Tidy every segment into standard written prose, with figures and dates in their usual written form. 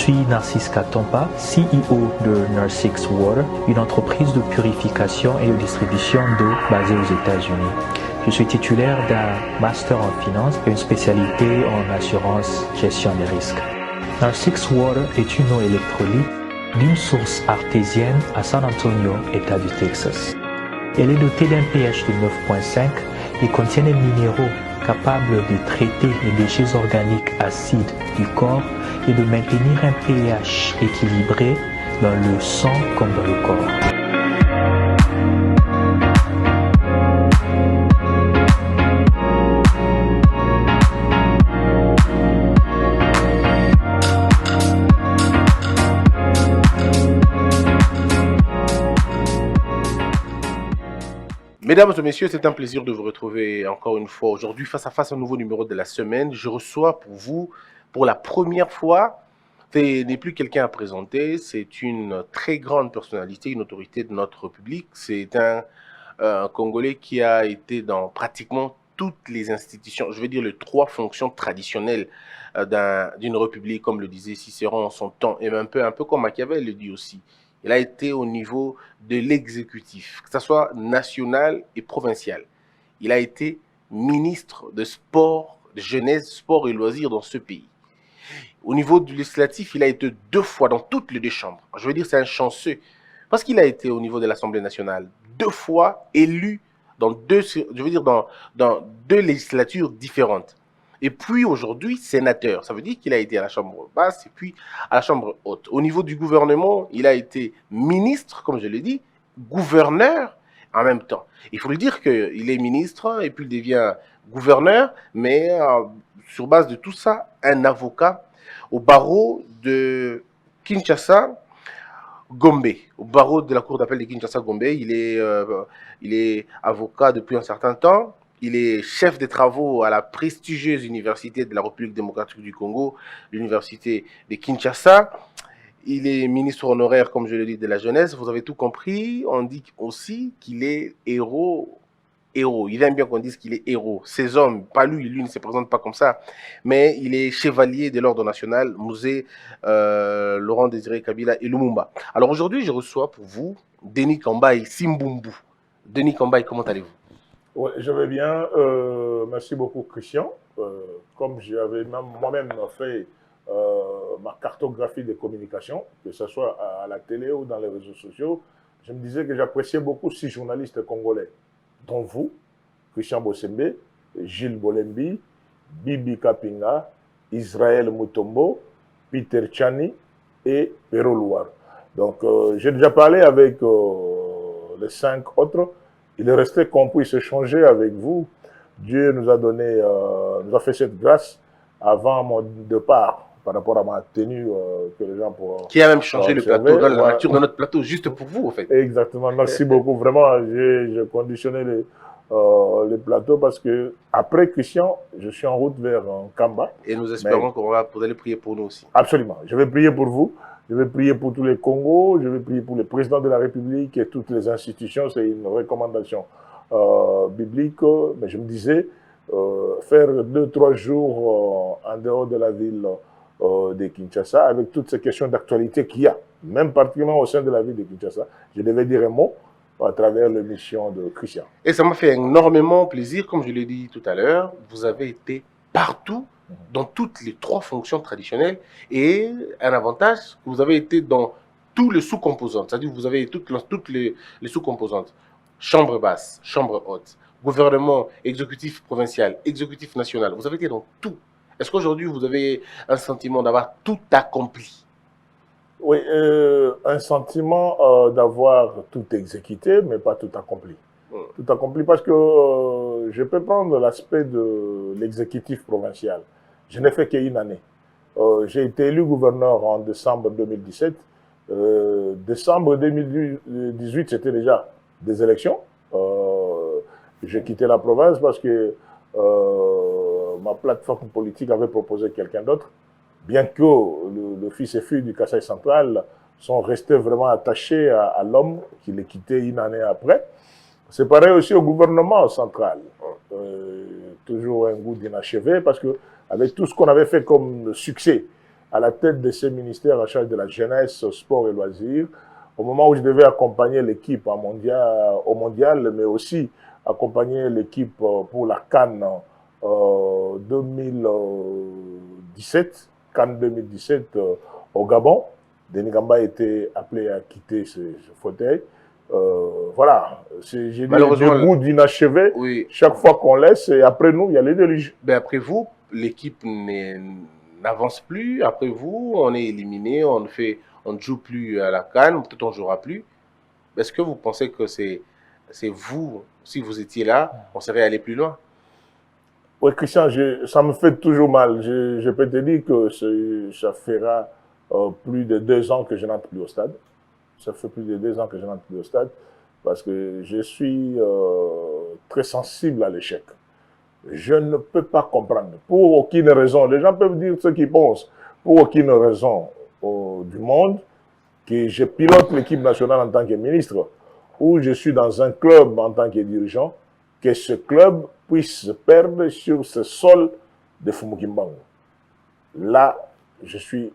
suis Narcisse Katompa, CEO de Narsix Water, une entreprise de purification et de distribution d'eau basée aux États-Unis. Je suis titulaire d'un master en finance et une spécialité en assurance gestion des risques. Narsix Water est une eau électrolyte d'une source artésienne à San Antonio, État du Texas. Elle est dotée d'un pH de 9.5 et contient des minéraux capables de traiter les déchets organiques acides du corps et de maintenir un pH équilibré dans le sang comme dans le corps. Mesdames et messieurs, c'est un plaisir de vous retrouver encore une fois aujourd'hui face à face à un nouveau numéro de la semaine. Je reçois pour vous, pour la première fois, ce n'est plus quelqu'un à présenter, c'est une très grande personnalité, une autorité de notre République. C'est un Congolais qui a été dans pratiquement toutes les institutions, je veux dire les trois fonctions traditionnelles d'une République, comme le disait Cicéron en son temps, et un peu comme Machiavel le dit aussi. Il a été au niveau de l'exécutif, que ce soit national et provincial. Il a été ministre de sport, de jeunesse, sport et loisirs dans ce pays. Au niveau du législatif, il a été 2 fois dans toutes les 2 chambres. Je veux dire, c'est un chanceux. Parce qu'il a été au niveau de l'Assemblée nationale 2 fois élu dans 2 législatures différentes. Et puis aujourd'hui, sénateur. Ça veut dire qu'il a été à la Chambre basse et puis à la Chambre haute. Au niveau du gouvernement, il a été ministre, comme je l'ai dit, gouverneur en même temps. Il faut le dire qu'il est ministre et puis il devient gouverneur, mais sur base de tout ça, un avocat au barreau de Kinshasa, Gombe, au barreau de la cour d'appel de Kinshasa, Gombe. Il est avocat depuis un certain temps. Il est chef des travaux à la prestigieuse université de la République démocratique du Congo, l'université de Kinshasa. Il est ministre honoraire, comme je l'ai dit, de la jeunesse. Vous avez tout compris. On dit aussi qu'il est héros. Il aime bien qu'on dise qu'il est héros. Ces hommes, pas lui ne se présente pas comme ça, mais il est chevalier de l'ordre national, Musée Laurent Désiré Kabila et Lumumba. Alors aujourd'hui, je reçois pour vous Denis Kambaye Simbumbu. Denis Kambaye, comment allez-vous? Oui, je vais bien. Merci beaucoup, Christian. Comme j'avais moi-même fait ma cartographie des communications, que ce soit à la télé ou dans les réseaux sociaux, je me disais que j'appréciais beaucoup 6 journalistes congolais, dont vous, Christian Bossembe, Gilles Bolembi, Bibi Kapinga, Israël Mutombo, Peter Tchani et Pero Louar. Donc, j'ai déjà parlé avec les 5 autres. Il est resté qu'on puisse échanger avec vous. Dieu nous a donné, nous a fait cette grâce avant mon départ par rapport à ma tenue que les gens pourront. Qui a même changé le plateau, dans la nature de notre plateau, juste pour vous, en fait. Exactement. Merci beaucoup. Vraiment, j'ai conditionné les plateaux parce que après Christian, je suis en route vers Kamba. Et nous espérons que vous allez prier pour nous aussi. Absolument. Je vais prier pour vous. Je vais prier pour tous les Congos, je vais prier pour le président de la République et toutes les institutions. C'est une recommandation biblique. Mais je me disais, faire 2-3 jours en dehors de la ville de Kinshasa, avec toutes ces questions d'actualité qu'il y a, même particulièrement au sein de la ville de Kinshasa, je devais dire un mot à travers l'émission de Christian. Et ça m'a fait énormément plaisir, comme je l'ai dit tout à l'heure, vous avez été partout, dans toutes les 3 fonctions traditionnelles, et un avantage, vous avez été dans tous les sous-composantes, c'est-à-dire que vous avez toutes les sous-composantes, chambre basse, chambre haute, gouvernement exécutif provincial, exécutif national, vous avez été dans tout. Est-ce qu'aujourd'hui vous avez un sentiment d'avoir tout accompli? Oui, un sentiment d'avoir tout exécuté, mais pas tout accompli. Tout accompli parce que je peux prendre l'aspect de l'exécutif provincial. Je n'ai fait qu'une année. J'ai été élu gouverneur en décembre 2017. Décembre 2018, c'était déjà des élections. J'ai quitté la province parce que ma plateforme politique avait proposé quelqu'un d'autre. Bien que le fils et fille du Kasaï central sont restés vraiment attachés à l'homme qui les quitté une année après. C'est pareil aussi au gouvernement central. Toujours un goût d'inachevé parce que avec tout ce qu'on avait fait comme succès à la tête de ces ministères en charge de la jeunesse, sport et loisirs, au moment où je devais accompagner l'équipe au mondial, mais aussi accompagner l'équipe pour la CAN 2017, CAN 2017 au Gabon. Denis Gamba était appelé à quitter ce fauteuil. Voilà, j'ai dit le goût d'inachevé. Oui. Chaque fois qu'on laisse, et après nous, il y a les déluges. Ben après vous, l'équipe n'avance plus. Après vous, on est éliminé, on ne joue plus à la CAN, peut-être on ne jouera plus. Est-ce que vous pensez que c'est vous, si vous étiez là, on serait allé plus loin? Oui, Christian, ça me fait toujours mal. Je peux te dire que ça fera plus de 2 ans que je n'entre plus au stade. Ça fait plus de 2 ans que je n'entre plus au stade parce que je suis très sensible à l'échec. Je ne peux pas comprendre, pour aucune raison, les gens peuvent dire ce qu'ils pensent, pour aucune raison du monde, que je pilote l'équipe nationale en tant que ministre, ou je suis dans un club en tant que dirigeant, que ce club puisse se perdre sur ce sol de Fumukimbangu. Là, je suis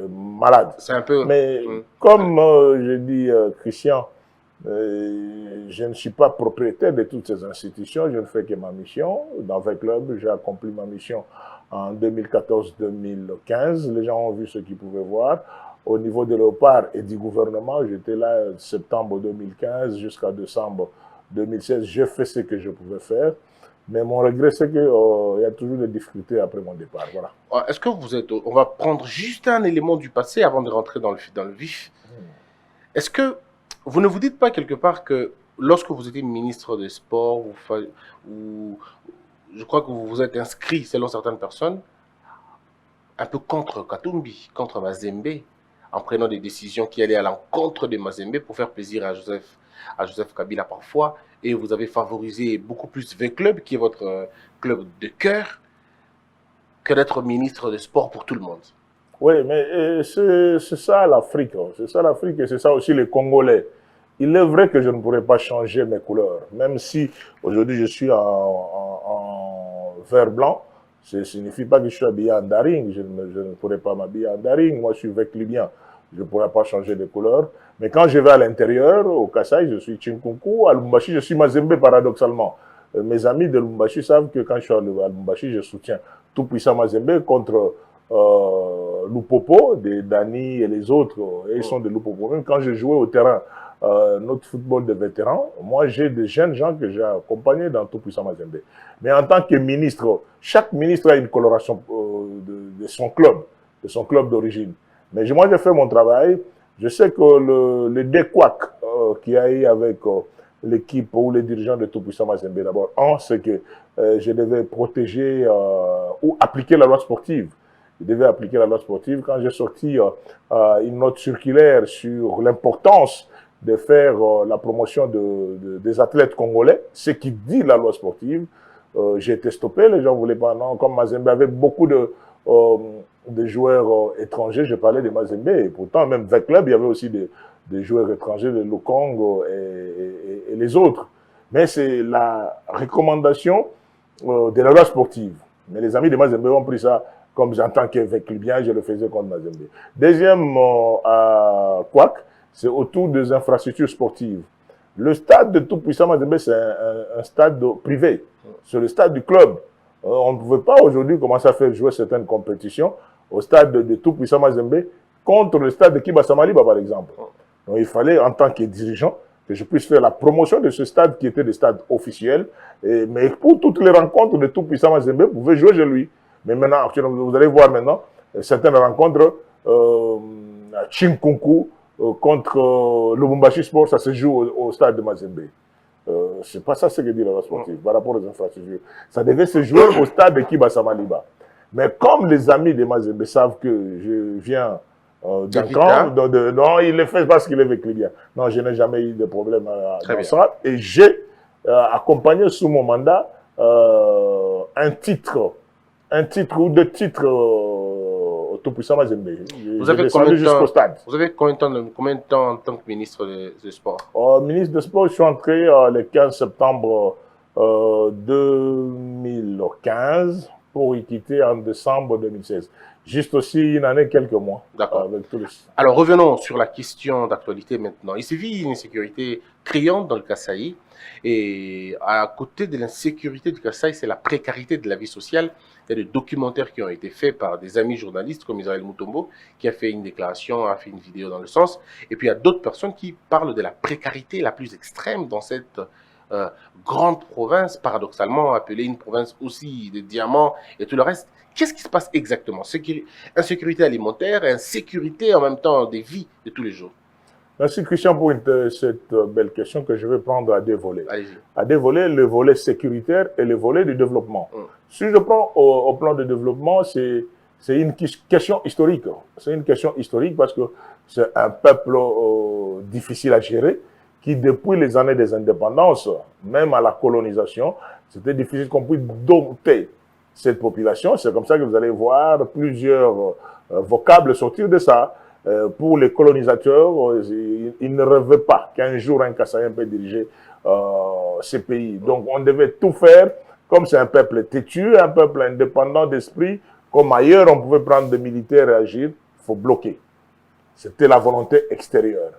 malade. C'est un peu... Mais comme je dis, Christian, je ne suis pas propriétaire de toutes ces institutions, je ne fais que ma mission. Dans 20 clubs, j'ai accompli ma mission en 2014-2015. Les gens ont vu ce qu'ils pouvaient voir. Au niveau de Léopard et du gouvernement, j'étais là de septembre 2015 jusqu'à décembre 2016. J'ai fait ce que je pouvais faire. Mais mon regret, c'est qu'il y a toujours des difficultés après mon départ. Voilà. Est-ce que vous êtes... On va prendre juste un élément du passé avant de rentrer dans le vif. Est-ce que vous ne vous dites pas quelque part que lorsque vous étiez ministre des Sports, ou je crois que vous vous êtes inscrit, selon certaines personnes, un peu contre Katumbi, contre Mazembe, en prenant des décisions qui allaient à l'encontre de Mazembe pour faire plaisir à Joseph Kabila parfois, et vous avez favorisé beaucoup plus V Club, qui est votre club de cœur, que d'être ministre des Sports pour tout le monde. Oui, mais c'est ça l'Afrique. C'est ça l'Afrique et c'est ça aussi les Congolais. Il est vrai que je ne pourrais pas changer mes couleurs. Même si aujourd'hui je suis en vert blanc, ça ne signifie pas que je suis habillé en daring. Je ne pourrais pas m'habiller en daring. Moi, je suis veclibien. Je ne pourrais pas changer de couleur. Mais quand je vais à l'intérieur, au Kasaï, je suis Chinkunku. À Lubumbashi, je suis Mazembe, paradoxalement. Mes amis de Lubumbashi savent que quand je suis à Lubumbashi, je soutiens tout puissant Mazembe contre Lupopo, de Dani et les autres. Et ils sont de Lupopo. Même quand je jouais au terrain, notre football de vétérans, moi j'ai des jeunes gens que j'ai accompagnés dans tout puissant Mazembe. Mais en tant que ministre, chaque ministre a une coloration de son club d'origine. Mais moi j'ai fait mon travail. Je sais que le découac qu'il y a eu avec l'équipe ou les dirigeants de tout puissant Mazembe, d'abord, c'est que je devais protéger ou appliquer la loi sportive. Je devais appliquer la loi sportive. Quand j'ai sorti une note circulaire sur l'importance de faire la promotion des athlètes congolais, ce qui dit la loi sportive, j'ai été stoppé, les gens ne voulaient pas. Non, comme Mazembe avait beaucoup de joueurs étrangers, je parlais de Mazembe, et pourtant, même avec club, il y avait aussi des joueurs étrangers, de Lukongo et les autres. Mais c'est la recommandation de la loi sportive. Mais les amis de Mazembe ont pris ça comme en tant qu'Veclubien, je le faisais contre Mazembe. Deuxième à Kouak, c'est autour des infrastructures sportives. Le stade de tout-puissant Mazembe, c'est un stade privé. C'est le stade du club. On ne pouvait pas aujourd'hui commencer à faire jouer certaines compétitions au stade de tout-puissant Mazembe contre le stade de Kibasamaliba, par exemple. Donc il fallait, en tant que dirigeant, que je puisse faire la promotion de ce stade qui était des stades officiels. Mais pour toutes les rencontres de tout-puissant Mazembe, vous pouvez jouer chez lui. Mais maintenant, vous allez voir maintenant, certaines rencontres, Chinkunku contre Lubumbashi Sport, ça se joue au stade de Mazembe. C'est pas ça ce que dit la loi sportive par rapport aux infrastructures. Ça devait se jouer au stade de Kibasamaliba. Mais comme les amis de Mazembe savent que je viens d'un camp, non, il le fait parce qu'il est avec Libyen. Non, je n'ai jamais eu de problème dans ça. Et j'ai accompagné sous mon mandat un titre ou deux titres au tout-puissant Mazembe. Vous avez combien de temps en tant que ministre de Sport? Ministre de Sport, je suis entré le 15 septembre 2015 pour y quitter en décembre 2016. Juste aussi une année, quelques mois. D'accord. Alors revenons sur la question d'actualité maintenant. Il sévit une insécurité criante dans le Kasaï. Et à côté de l'insécurité du Kasaï, c'est la précarité de la vie sociale. Il y a des documentaires qui ont été faits par des amis journalistes comme Israël Mutombo, qui a fait une déclaration, a fait une vidéo dans le sens. Et puis il y a d'autres personnes qui parlent de la précarité la plus extrême dans cette grande province, paradoxalement appelée une province aussi de diamants et tout le reste. Qu'est-ce qui se passe exactement? Insécurité alimentaire et insécurité en même temps des vies de tous les jours. Merci Christian pour cette belle question que je vais prendre à deux volets. Allez-y. À deux volets, le volet sécuritaire et le volet du développement. Si je prends au plan de développement, c'est une question historique. C'est une question historique parce que c'est un peuple difficile à gérer qui, depuis les années des indépendances, même à la colonisation, c'était difficile qu'on puisse dompter cette population. C'est comme ça que vous allez voir plusieurs vocables sortir de ça. Pour les colonisateurs, ils ne rêvaient pas qu'un jour un Kassaïen peut diriger ces pays. Donc on devait tout faire, comme c'est un peuple têtu, un peuple indépendant d'esprit, comme ailleurs on pouvait prendre des militaires et agir, il faut bloquer. C'était la volonté extérieure.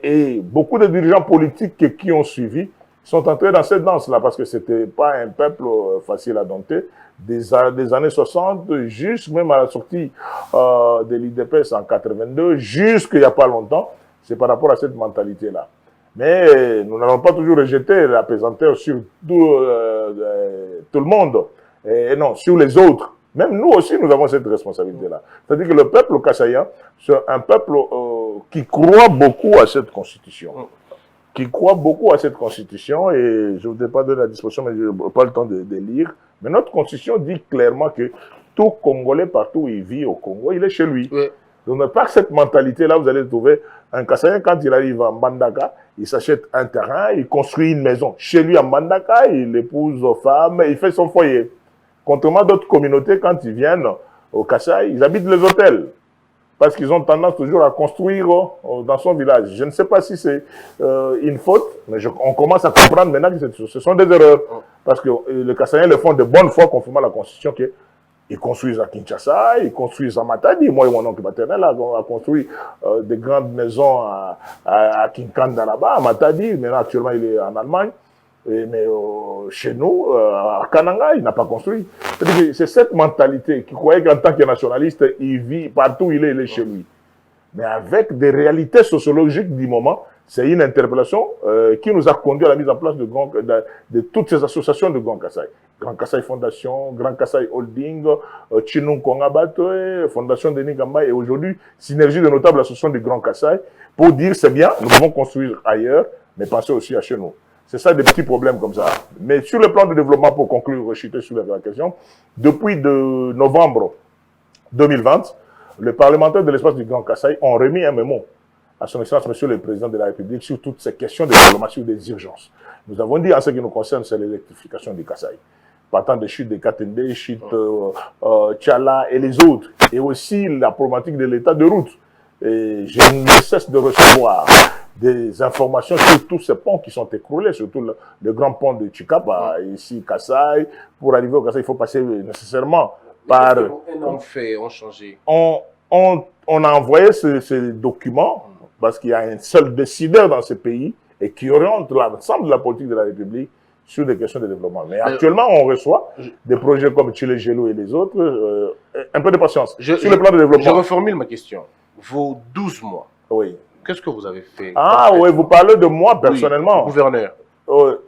Et beaucoup de dirigeants politiques qui ont suivi sont entrés dans cette danse-là, parce que ce n'était pas un peuple facile à dompter. Des années 60, jusqu'à même à la sortie de l'IDPS en 82, jusqu'il n'y a pas longtemps, c'est par rapport à cette mentalité-là. Mais nous n'allons pas toujours rejeter la pesanteur sur tout le monde, et non, sur les autres. Même nous aussi, nous avons cette responsabilité-là. C'est-à-dire que le peuple kassaïen, c'est un peuple qui croit beaucoup à cette constitution. Qui croit beaucoup à cette constitution, et je ne voudrais pas donner la disposition, mais je n'ai pas le temps de lire. Mais notre constitution dit clairement que tout Congolais, partout où il vit au Congo, il est chez lui. Oui. Donc, par cette mentalité-là, vous allez trouver un Kassaïen, quand il arrive à Mbandaka, il s'achète un terrain, il construit une maison. Chez lui, à Mbandaka, il épouse aux femmes, il fait son foyer. Contrairement à d'autres communautés, quand ils viennent au Kasaï, ils habitent les hôtels. Parce qu'ils ont tendance toujours à construire dans son village. Je ne sais pas si c'est une faute, mais on commence à comprendre maintenant que ce sont des erreurs. Parce que les Kassaïens le font de bonne foi, conformément à la Constitution, qu'ils construisent à Kinshasa, ils construisent à Matadi. Moi et mon oncle maternel a construit des grandes maisons à Kinkanda là-bas, à Matadi. Maintenant, actuellement, il est en Allemagne. Mais chez nous, à Kananga, il n'a pas construit. C'est cette mentalité qui croyait qu'en tant que nationaliste, il vit partout où il est chez lui. Mais avec des réalités sociologiques du moment, c'est une interpellation qui nous a conduit à la mise en place de toutes ces associations de Grand Kasaï. Grand Kasaï Fondation, Grand Kasaï Holding, Chinung Kongabatwe, Fondation Denis Gamba, et aujourd'hui, synergie de notables associations du Grand Kasaï, pour dire c'est bien, nous devons construire ailleurs, mais pensez aussi à chez nous. C'est ça, des petits problèmes comme ça. Mais sur le plan de développement, pour conclure, rechuter sur la question, depuis novembre 2020, les parlementaires de l'espace du Grand Kasaï ont remis un mémo à son Excellence, Monsieur le Président de la République, sur toutes ces questions de diplomatie ou des urgences. Nous avons dit, en ce qui nous concerne, c'est l'électrification du Kasaï. Partant des chutes de Katende, chutes Tchala et les autres. Et aussi la problématique de l'état de route. Et je ne cesse de recevoir des informations sur tous ces ponts qui sont écroulés, surtout le grand pont de Chikapa, ici, Kasaï. Pour arriver au Kasaï, il faut passer nécessairement par... On changé. On a envoyé ces documents, parce qu'il y a un seul décideur dans ce pays, et qui oriente l'ensemble de la politique de la République sur des questions de développement. Mais actuellement, on reçoit des projets comme Chile Gelou et les autres. Un peu de patience. Sur le plan de développement. Je reformule ma question. Vos 12 mois. Oui. Qu'est-ce que vous avez fait? Ah oui, vous parlez de moi personnellement. Oui, gouverneur.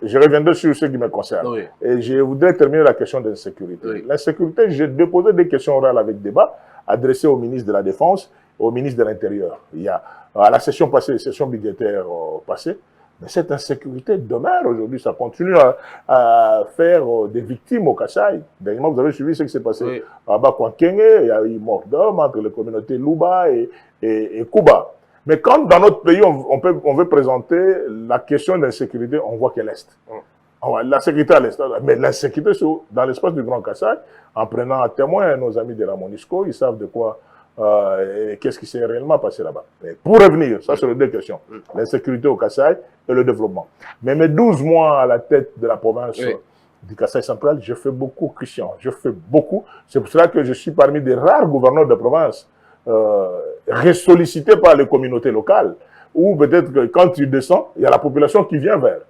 Je reviendrai sur ce qui me concerne. Oui. Et je voudrais terminer la question de l'insécurité. Oui. L'insécurité, j'ai déposé des questions orales avec débat adressées au ministre de la Défense, au ministre de l'Intérieur. Il y a, à la session passée, session budgétaire passée, mais cette insécurité demeure aujourd'hui. Ça continue à faire des victimes au Kasaï. Dernièrement, vous avez suivi ce qui s'est passé à Bakwankenge. Il y a eu mort d'homme entre les communautés Luba et Kuba. Mais quand dans notre pays, on veut présenter la question de l'insécurité, on voit qu'elle est. La sécurité à l'est. Mais l'insécurité dans l'espace du Grand Kasaï, en prenant à témoin nos amis de la MONUSCO, ils savent de quoi, qu'est-ce qui s'est réellement passé là-bas. Pour revenir, ça c'est les deux questions. L'insécurité au Kasaï et le développement. Mais mes 12 mois à la tête de la province du Kasaï central, je fais beaucoup, Christian, je fais beaucoup. C'est pour cela que je suis parmi des rares gouverneurs de province ressollicités par les communautés locales, ou peut-être que quand tu descends, il y a la population qui vient vers.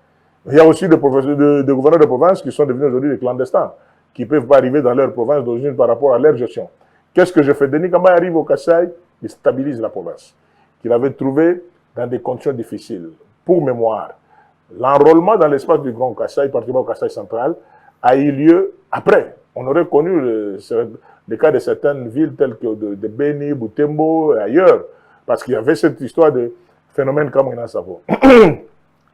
Il y a aussi des gouverneurs de province qui sont devenus aujourd'hui des clandestins, qui ne peuvent pas arriver dans leur province d'origine par rapport à leur gestion. Qu'est-ce que je fais? Denis Kamba arrive au Kasaï, il stabilise la province, qu'il avait trouvé dans des conditions difficiles. Pour mémoire, l'enrôlement dans l'espace du Grand Kasaï, particulièrement au Kasaï central, a eu lieu après. On aurait connu le cas de certaines villes telles que de Beni, Butembo et ailleurs, parce qu'il y avait cette histoire de phénomène comme Ina Savo.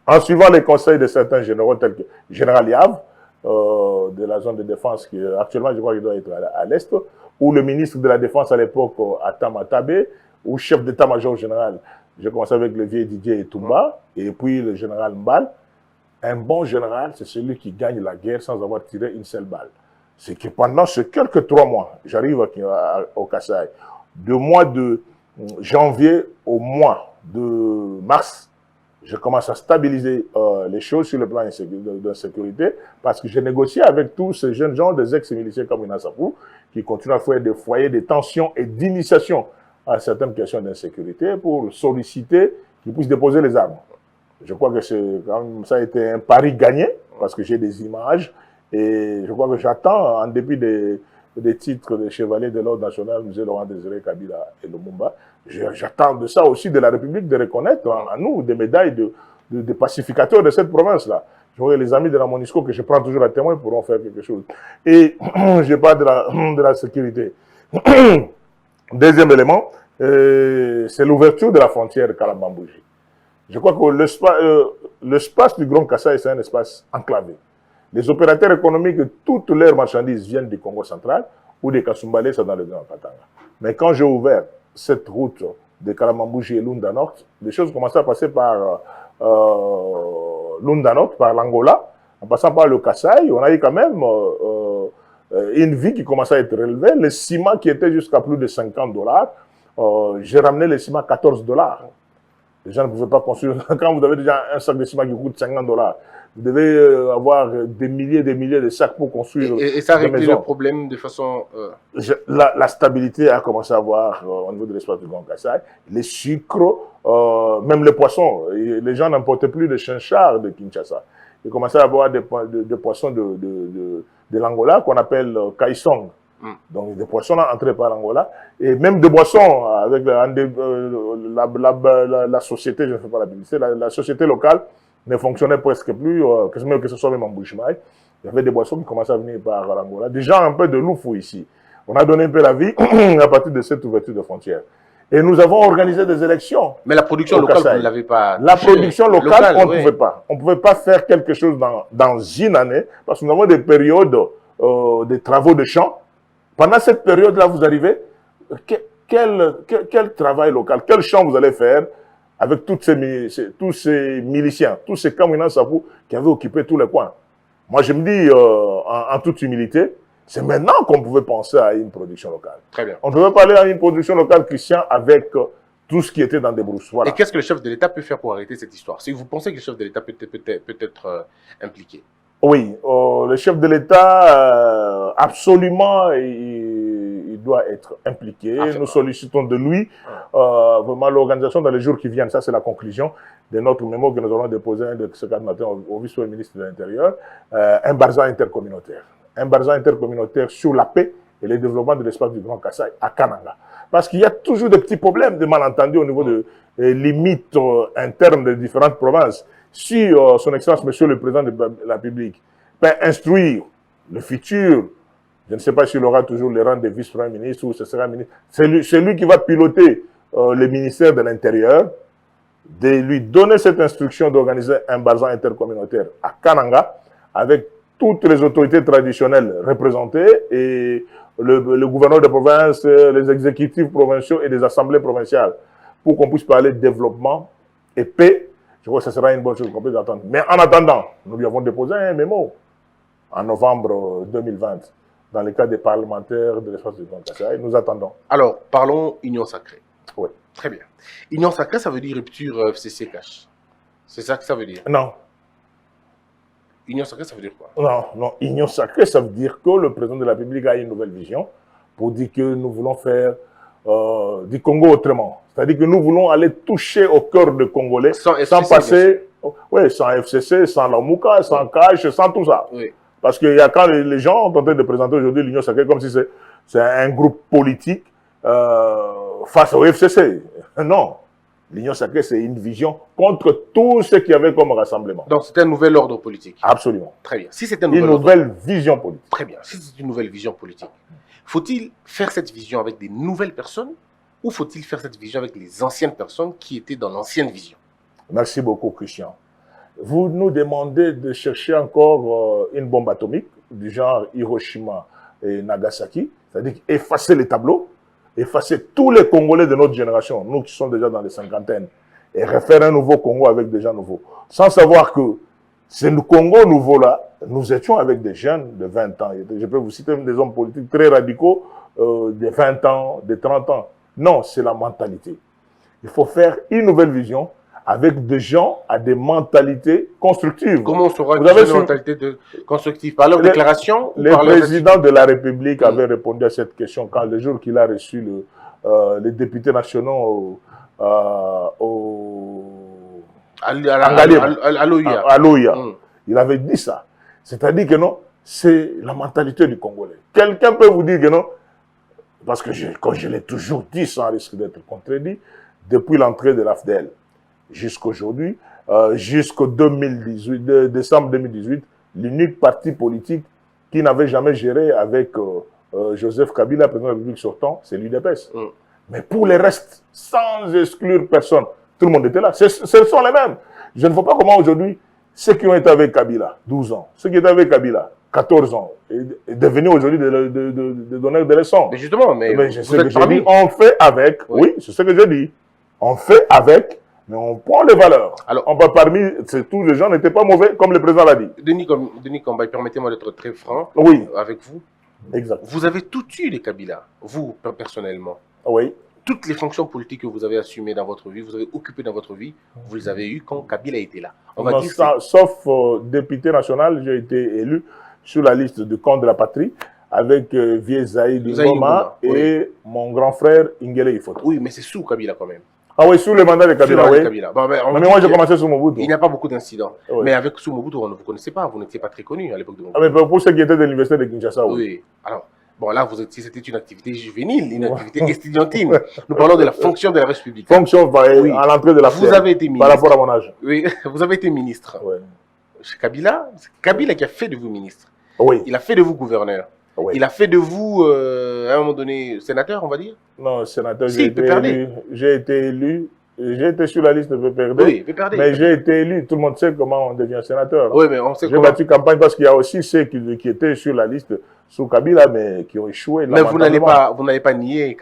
En suivant les conseils de certains généraux tels que Général Yav, de la zone de défense, qui actuellement je crois qu'il doit être à l'Est, ou le ministre de la Défense à l'époque, Atam Atabe, ou chef d'état-major général. J'ai commencé avec le vieux Didier Etumba, et puis le général Mbal. Un bon général, c'est celui qui gagne la guerre sans avoir tiré une seule balle. C'est que pendant ces quelques 3 mois, j'arrive au Kasaï, du mois de janvier au mois de mars, je commence à stabiliser les choses sur le plan de sécurité, parce que j'ai négocié avec tous ces jeunes gens, des ex-miliciens comme Ina Sapou, qui continuent à faire des foyers de tension et d'initiation à certaines questions d'insécurité pour solliciter qu'ils puissent déposer les armes. Je crois que ça a été un pari gagné, parce que j'ai des images, et je crois que j'attends, en dépit des titres de chevalier de l'ordre national, M. Laurent Désiré Kabila et Lumumba, j'attends de ça aussi de la République de reconnaître à nous des médailles de pacificateurs de cette province-là. J'aurai les amis de la MONUSCO que je prends toujours à témoin pourront faire quelque chose. Et je parle de la sécurité. Deuxième élément, c'est l'ouverture de la frontière Kalambambouji. Je crois que l'espace du Grand Kasaï, c'est un espace enclavé. Les opérateurs économiques, toutes leurs marchandises viennent du Congo central ou des Kasumbalé, c'est dans le Grand Katanga. Mais quand j'ai ouvert cette route de Kalambambouji et Lunda Nord, les choses commençaient à passer par Lunda Nord, par l'Angola, en passant par le Kasaï. On a eu quand même une vie qui commençait à être relevée. Le ciment qui était jusqu'à plus de $50, j'ai ramené le ciment à $14. Les gens ne pouvaient pas construire. Quand vous avez déjà un sac de ciment qui coûte $50, vous devez avoir des milliers de sacs pour construire et ça a réglé le problème de façon... La stabilité a commencé à avoir au niveau de l'espace du Grand Kasaï. Les sucres, même les poissons. Les gens n'importaient plus de chinchards de Kinshasa. Ils commençaient à avoir des poissons de l'Angola qu'on appelle kaisong. Donc des poissons entrés par l'Angola. Et même des boissons avec la société, je ne fais pas la publicité, la société locale ne fonctionnait presque plus, que ce soit même en Bushmaï. Il y avait des boissons qui commençaient à venir par l'Angola. Déjà un peu de loufou ici. On a donné un peu la vie à partir de cette ouverture de frontières. Et nous avons organisé des élections. Mais la production locale, vous ne l'avez pas... La production locale, on ne pouvait pas. On ne pouvait pas faire quelque chose dans une année, parce que nous avons des périodes de travaux de champs. Pendant cette période-là, vous arrivez, quel travail local, quel champ vous allez faire avec tous ces miliciens, tous ces Kamina Sapou qui avaient occupé tous les coins. Moi, je me dis, en toute humilité, c'est maintenant qu'on pouvait penser à une production locale. Très bien. On ne pouvait pas aller à une production locale, Christian, avec tout ce qui était dans des brousses. Voilà. Et qu'est-ce que le chef de l'État peut faire pour arrêter cette histoire? Si vous pensez que le chef de l'État peut être impliqué? Oui, le chef de l'État, absolument, il doit être impliqué. Nous sollicitons de lui vraiment l'organisation dans les jours qui viennent. Ça, c'est la conclusion de notre mémo que nous allons déposer ce matin au vice-premier ministre de l'Intérieur. Un Barza intercommunautaire. Un Barza intercommunautaire sur la paix et le développement de l'espace du Grand Kasaï à Kananga. Parce qu'il y a toujours des petits problèmes de malentendus au niveau de limites internes des différentes provinces. Si son Excellence, Monsieur le Président de la République, peut instruire le futur, je ne sais pas s'il aura toujours les rangs de vice-premier ministre ou ce sera ministre, c'est lui qui va piloter le ministère de l'Intérieur, de lui donner cette instruction d'organiser un bazar intercommunautaire à Kananga avec toutes les autorités traditionnelles représentées et le gouverneur de province, les exécutifs provinciaux et les assemblées provinciales pour qu'on puisse parler de développement et paix. Je crois que ce sera une bonne chose qu'on peut attendre. Mais en attendant, nous lui avons déposé un mémo en novembre 2020 dans le cadre des parlementaires de l'espace du Grand Kasaï. Nous attendons. Alors, parlons Union Sacrée. Oui. Très bien. Union Sacrée, ça veut dire rupture FCC-Cash. C'est ça que ça veut dire? Non. Union sacrée, ça veut dire quoi? Non, non, union sacrée, ça veut dire que le président de la République a une nouvelle vision pour dire que nous voulons faire du Congo autrement. C'est-à-dire que nous voulons aller toucher au cœur des Congolais Sans sans FCC, passer, ouais, sans FCC, sans la Mouka, sans Cash, sans tout ça. Oui. Parce qu'il y a quand les gens ont tenté de présenter aujourd'hui l'Union sacrée comme si c'est un groupe politique face au FCC. Non. L'Union sacrée, c'est une vision contre tout ce qu'il y avait comme rassemblement. Donc, c'est un nouvel ordre politique. Absolument. Très bien. Si c'est un Une nouvel ordre, nouvelle vision politique. très bien. Si c'est une nouvelle vision politique, faut-il faire cette vision avec des nouvelles personnes ou faut-il faire cette vision avec les anciennes personnes qui étaient dans l'ancienne vision? Merci beaucoup, Christian. Vous nous demandez de chercher encore une bombe atomique du genre Hiroshima et Nagasaki, c'est-à-dire effacer les tableaux, effacer tous les Congolais de notre génération, nous qui sommes déjà dans les cinquantaines, et refaire un nouveau Congo avec des gens nouveaux. Sans savoir que ce Congo nouveau-là, nous étions avec des jeunes de 20 ans. Je peux vous citer des hommes politiques très radicaux de 20 ans, de 30 ans. Non, c'est la mentalité. Il faut faire une nouvelle vision avec des gens à des mentalités constructives. Comment on saura Vous avez une mentalité constructive? Par leur déclaration? Le président de la République avait répondu à cette question quand le jour qu'il a reçu les députés nationaux à l'OIA. Il avait dit ça. C'est-à-dire que non, c'est la mentalité du Congolais. Quelqu'un peut vous dire que non, parce que comme je l'ai toujours dit sans risque d'être contredit, depuis l'entrée de l'AFDL jusqu'aujourd'hui, jusqu'au décembre 2018, l'unique parti politique qui n'avait jamais géré avec Joseph Kabila, président de la République sortant, c'est l'UDPS. Mais pour les restes, sans exclure personne, tout le monde était là. Ce sont les mêmes. Je ne vois pas comment aujourd'hui, ceux qui ont été avec Kabila, 12 ans, ceux qui étaient avec Kabila, 14 ans, et devenir aujourd'hui de donner des leçons. Mais justement, mais je sais que j'ai dit, on fait avec, oui, c'est ce que j'ai dit. On fait avec, mais on prend les valeurs. Alors, tous les gens n'étaient pas mauvais, comme le président l'a dit. Denis Combay, permettez-moi d'être très franc avec vous. Exact. Vous avez tout eu les Kabila, vous, personnellement. Oui. Toutes les fonctions politiques que vous avez assumées dans votre vie, vous avez occupées dans votre vie, vous les avez eues quand Kabila était là. On va dire sauf député national, j'ai été élu sur la liste du camp de la patrie avec Viezaï Ngoma et mon grand frère Ingele Ifoto. Oui, mais c'est sous Kabila quand même. Ah oui, sous le mandat de Kabila, oui. Bon, mais moi, j'ai commencé sous Mobutu. Il n'y a pas beaucoup d'incidents. Oui. Mais avec sous Mobutu, on ne vous connaissait pas. Vous n'étiez pas très connu à l'époque de Mobutu. Ah, mais pour ceux qui étaient de l'université de Kinshasa, oui. Oui. Alors, bon, là, c'était une activité juvénile, une activité estudiantine. Nous parlons de la fonction de la République. Fonction à l'entrée de la Vous avez été ministre. Par rapport à mon âge. Oui, vous avez été ministre. Oui. Chez Kabila, c'est Kabila qui a fait de vous ministre. Oui. Il a fait de vous gouverneur. Oui. Il a fait de vous, à un moment donné, sénateur, on va dire? Non, sénateur, j'ai été élu. J'ai été sur la liste de PPRD, oui, PPRD, mais j'ai été élu. Tout le monde sait comment on devient sénateur. Oui, mais on sait comment. J'ai battu campagne parce qu'il y a aussi ceux qui étaient sur la liste sous Kabila, mais qui ont échoué. Mais vous n'allez pas nier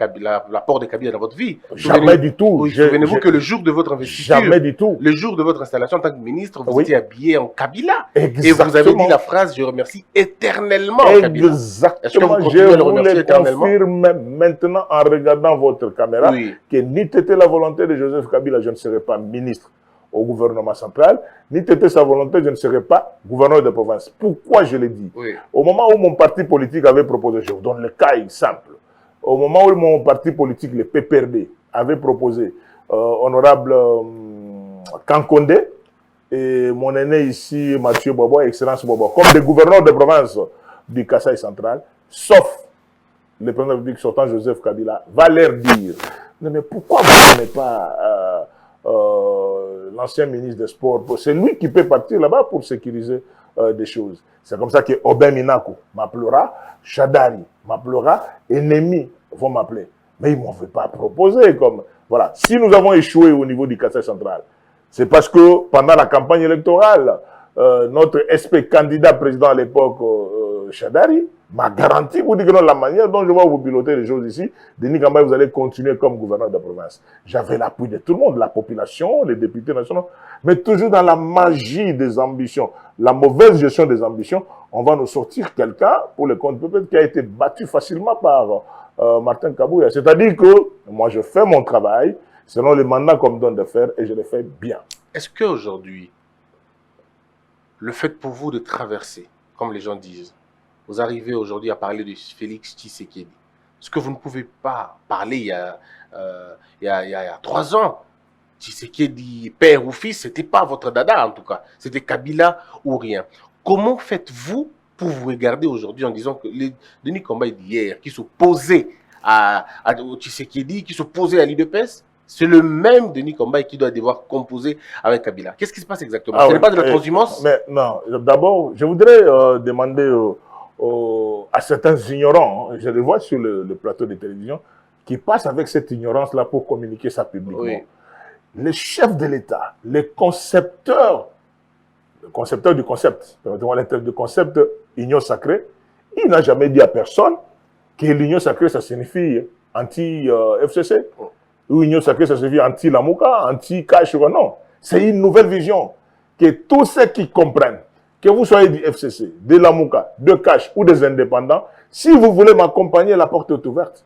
l'apport de Kabila dans votre vie. Jamais du tout. Oui, souvenez-vous que le jour de votre investiture, jamais du tout. Le jour de votre installation en tant que ministre, vous étiez habillé en Kabila. Exactement. Et vous avez dit la phrase « Je remercie éternellement Kabila ». Exactement. Je vous le confirme maintenant en regardant votre caméra que ni c'était la volonté de Joseph Kabila, je ne serai pas ministre au gouvernement central, ni était sa volonté, je ne serai pas gouverneur de province. Pourquoi je l'ai dit? Au moment où mon parti politique avait proposé, je vous donne le cas simple, au moment où mon parti politique, le PPRD, avait proposé honorable Kankonde et mon aîné ici, Mathieu Bobo, Excellence Bobo, comme des gouverneurs de province du Kasaï central, sauf le président de la République sortant, Joseph Kabila, va leur dire mais pourquoi vous n'avez pas l'ancien ministre des Sports? C'est lui qui peut partir là-bas pour sécuriser des choses. C'est comme ça que Obin Minaku m'appellera, Chadari m'appellera, Ennemi vont m'appeler. Mais ils ne m'ont pas proposé comme... Voilà. Si nous avons échoué au niveau du Kasaï central, c'est parce que pendant la campagne électorale, notre SP candidat président à l'époque, Chadari, m'a garanti, vous dites que non, la manière dont je vais vous piloter les choses ici, Denis Combay, vous allez continuer comme gouverneur de province. J'avais l'appui de tout le monde, la population, les députés nationaux, mais toujours dans la magie des ambitions, la mauvaise gestion des ambitions, on va nous sortir quelqu'un, pour le compte peut-être, qui a été battu facilement par Martin Kabouya. C'est-à-dire que moi, je fais mon travail selon les mandats qu'on me donne de faire et je le fais bien. Est-ce qu'aujourd'hui, le fait pour vous de traverser, comme les gens disent, vous arrivez aujourd'hui à parler de Félix Tshisekedi, ce que vous ne pouvez pas parler il y a 3 ans. Tshisekedi, père ou fils, c'était pas votre dada en tout cas. C'était Kabila ou rien. Comment faites-vous pour vous regarder aujourd'hui en disant que les Denis Combay d'hier, qui s'opposait à Tshisekedi, qui s'opposait à l'UDPS, c'est le même Denis Combay qui doit devoir composer avec Kabila. Qu'est-ce qui se passe exactement? Ce n'est pas de la transhumance? Mais non, d'abord, je voudrais demander à certains ignorants, je les vois sur le plateau de télévision, qui passent avec cette ignorance-là pour communiquer ça publiquement. Oui. Les chefs de l'État, les concepteurs du concept, du concept union sacrée, il n'a jamais dit à personne que l'union sacrée, ça signifie anti-FCC, ou union sacrée, ça signifie anti-Lamuka, anti-Cash, non. C'est une nouvelle vision que tous ceux qui comprennent, que vous soyez du FCC, de Lamuka, de Cash ou des indépendants, si vous voulez m'accompagner, la porte est ouverte.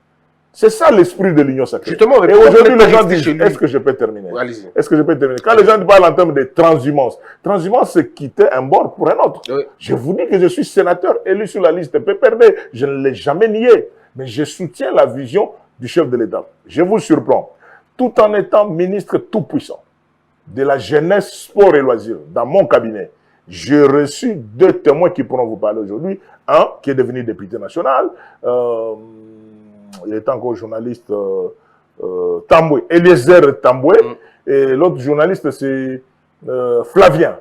C'est ça l'esprit de l'union sacrée. Justement, et aujourd'hui, les gens disent, est-ce que je peux terminer? Est-ce que je peux terminer? Quand les gens parlent en termes de transhumance, transhumance, c'est quitter un bord pour un autre. Oui. Je vous dis que je suis sénateur élu sur la liste PPRD. Je ne l'ai jamais nié. Mais je soutiens la vision du chef de l'État. Je vous surprends. Tout en étant ministre tout-puissant de la jeunesse, sport et loisirs, dans mon cabinet, j'ai reçu 2 témoins qui pourront vous parler aujourd'hui. Un qui est devenu député national, il était encore journaliste Tamboué, Eliezer Tamboué, et l'autre journaliste c'est Flavien.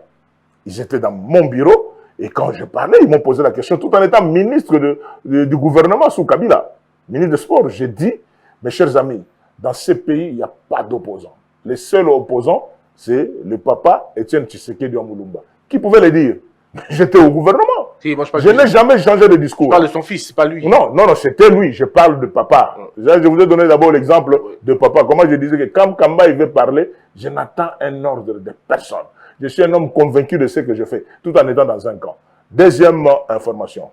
Ils étaient dans mon bureau, et quand je parlais, ils m'ont posé la question, tout en étant ministre du gouvernement sous Kabila, ministre des Sports. J'ai dit, mes chers amis, dans ce pays, il n'y a pas d'opposants. Les seuls opposants, c'est le papa Étienne Tshisekedi Mulumba. Qui pouvait le dire? J'étais au gouvernement. Si, moi, je n'ai jamais changé de discours. Je parle de son fils, c'est pas lui. Non, c'était lui. Je parle de papa. Je vous ai donné d'abord l'exemple de papa. Comment je disais que quand Kamba il veut parler, je n'attends un ordre de personne. Je suis un homme convaincu de ce que je fais, tout en étant dans un camp. Deuxième information.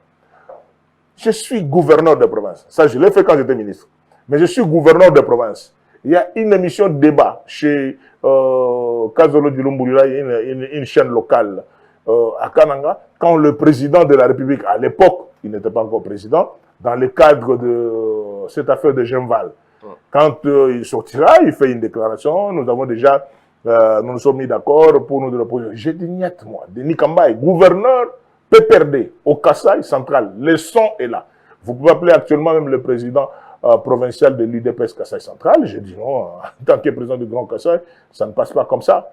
Je suis gouverneur de province. Ça, je l'ai fait quand j'étais ministre. Mais je suis gouverneur de province. Il y a une émission de débat chez Kazolo Djulumburila, une chaîne locale. À Kananga, quand le président de la République, à l'époque, il n'était pas encore président, dans le cadre de cette affaire de Genval, quand il sortira, il fait une déclaration, nous avons déjà, nous nous sommes mis d'accord pour nous reposer. J'ai dit, niet, moi, Denis Kambaye, gouverneur PPRD, au Kasaï central, le son est là. Vous pouvez appeler actuellement même le président provincial de l'UDPS Kasaï central. J'ai dit, non, en tant que président du Grand Kasaï, ça ne passe pas comme ça.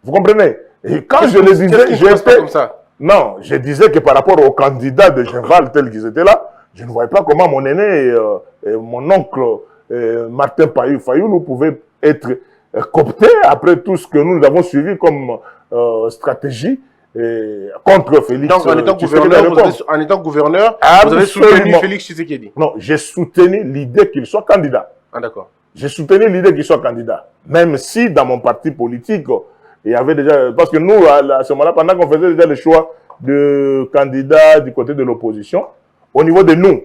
Vous comprenez? Et quand je le disais, j'étais comme ça. Non, je disais que par rapport aux candidats de Genval tels qu'ils étaient là, je ne voyais pas comment mon aîné et mon oncle Martin Fayoulou pouvaient être cooptés après tout ce que nous avons suivi comme stratégie contre Félix. Donc, en étant gouverneur, vous avez soutenu Félix Tshisekedi? Non, j'ai soutenu l'idée qu'il soit candidat. Ah, d'accord. J'ai soutenu l'idée qu'il soit candidat. Même si dans mon parti politique, il y avait déjà, parce que nous, à ce moment-là, pendant qu'on faisait déjà le choix de candidats du côté de l'opposition, au niveau de nous,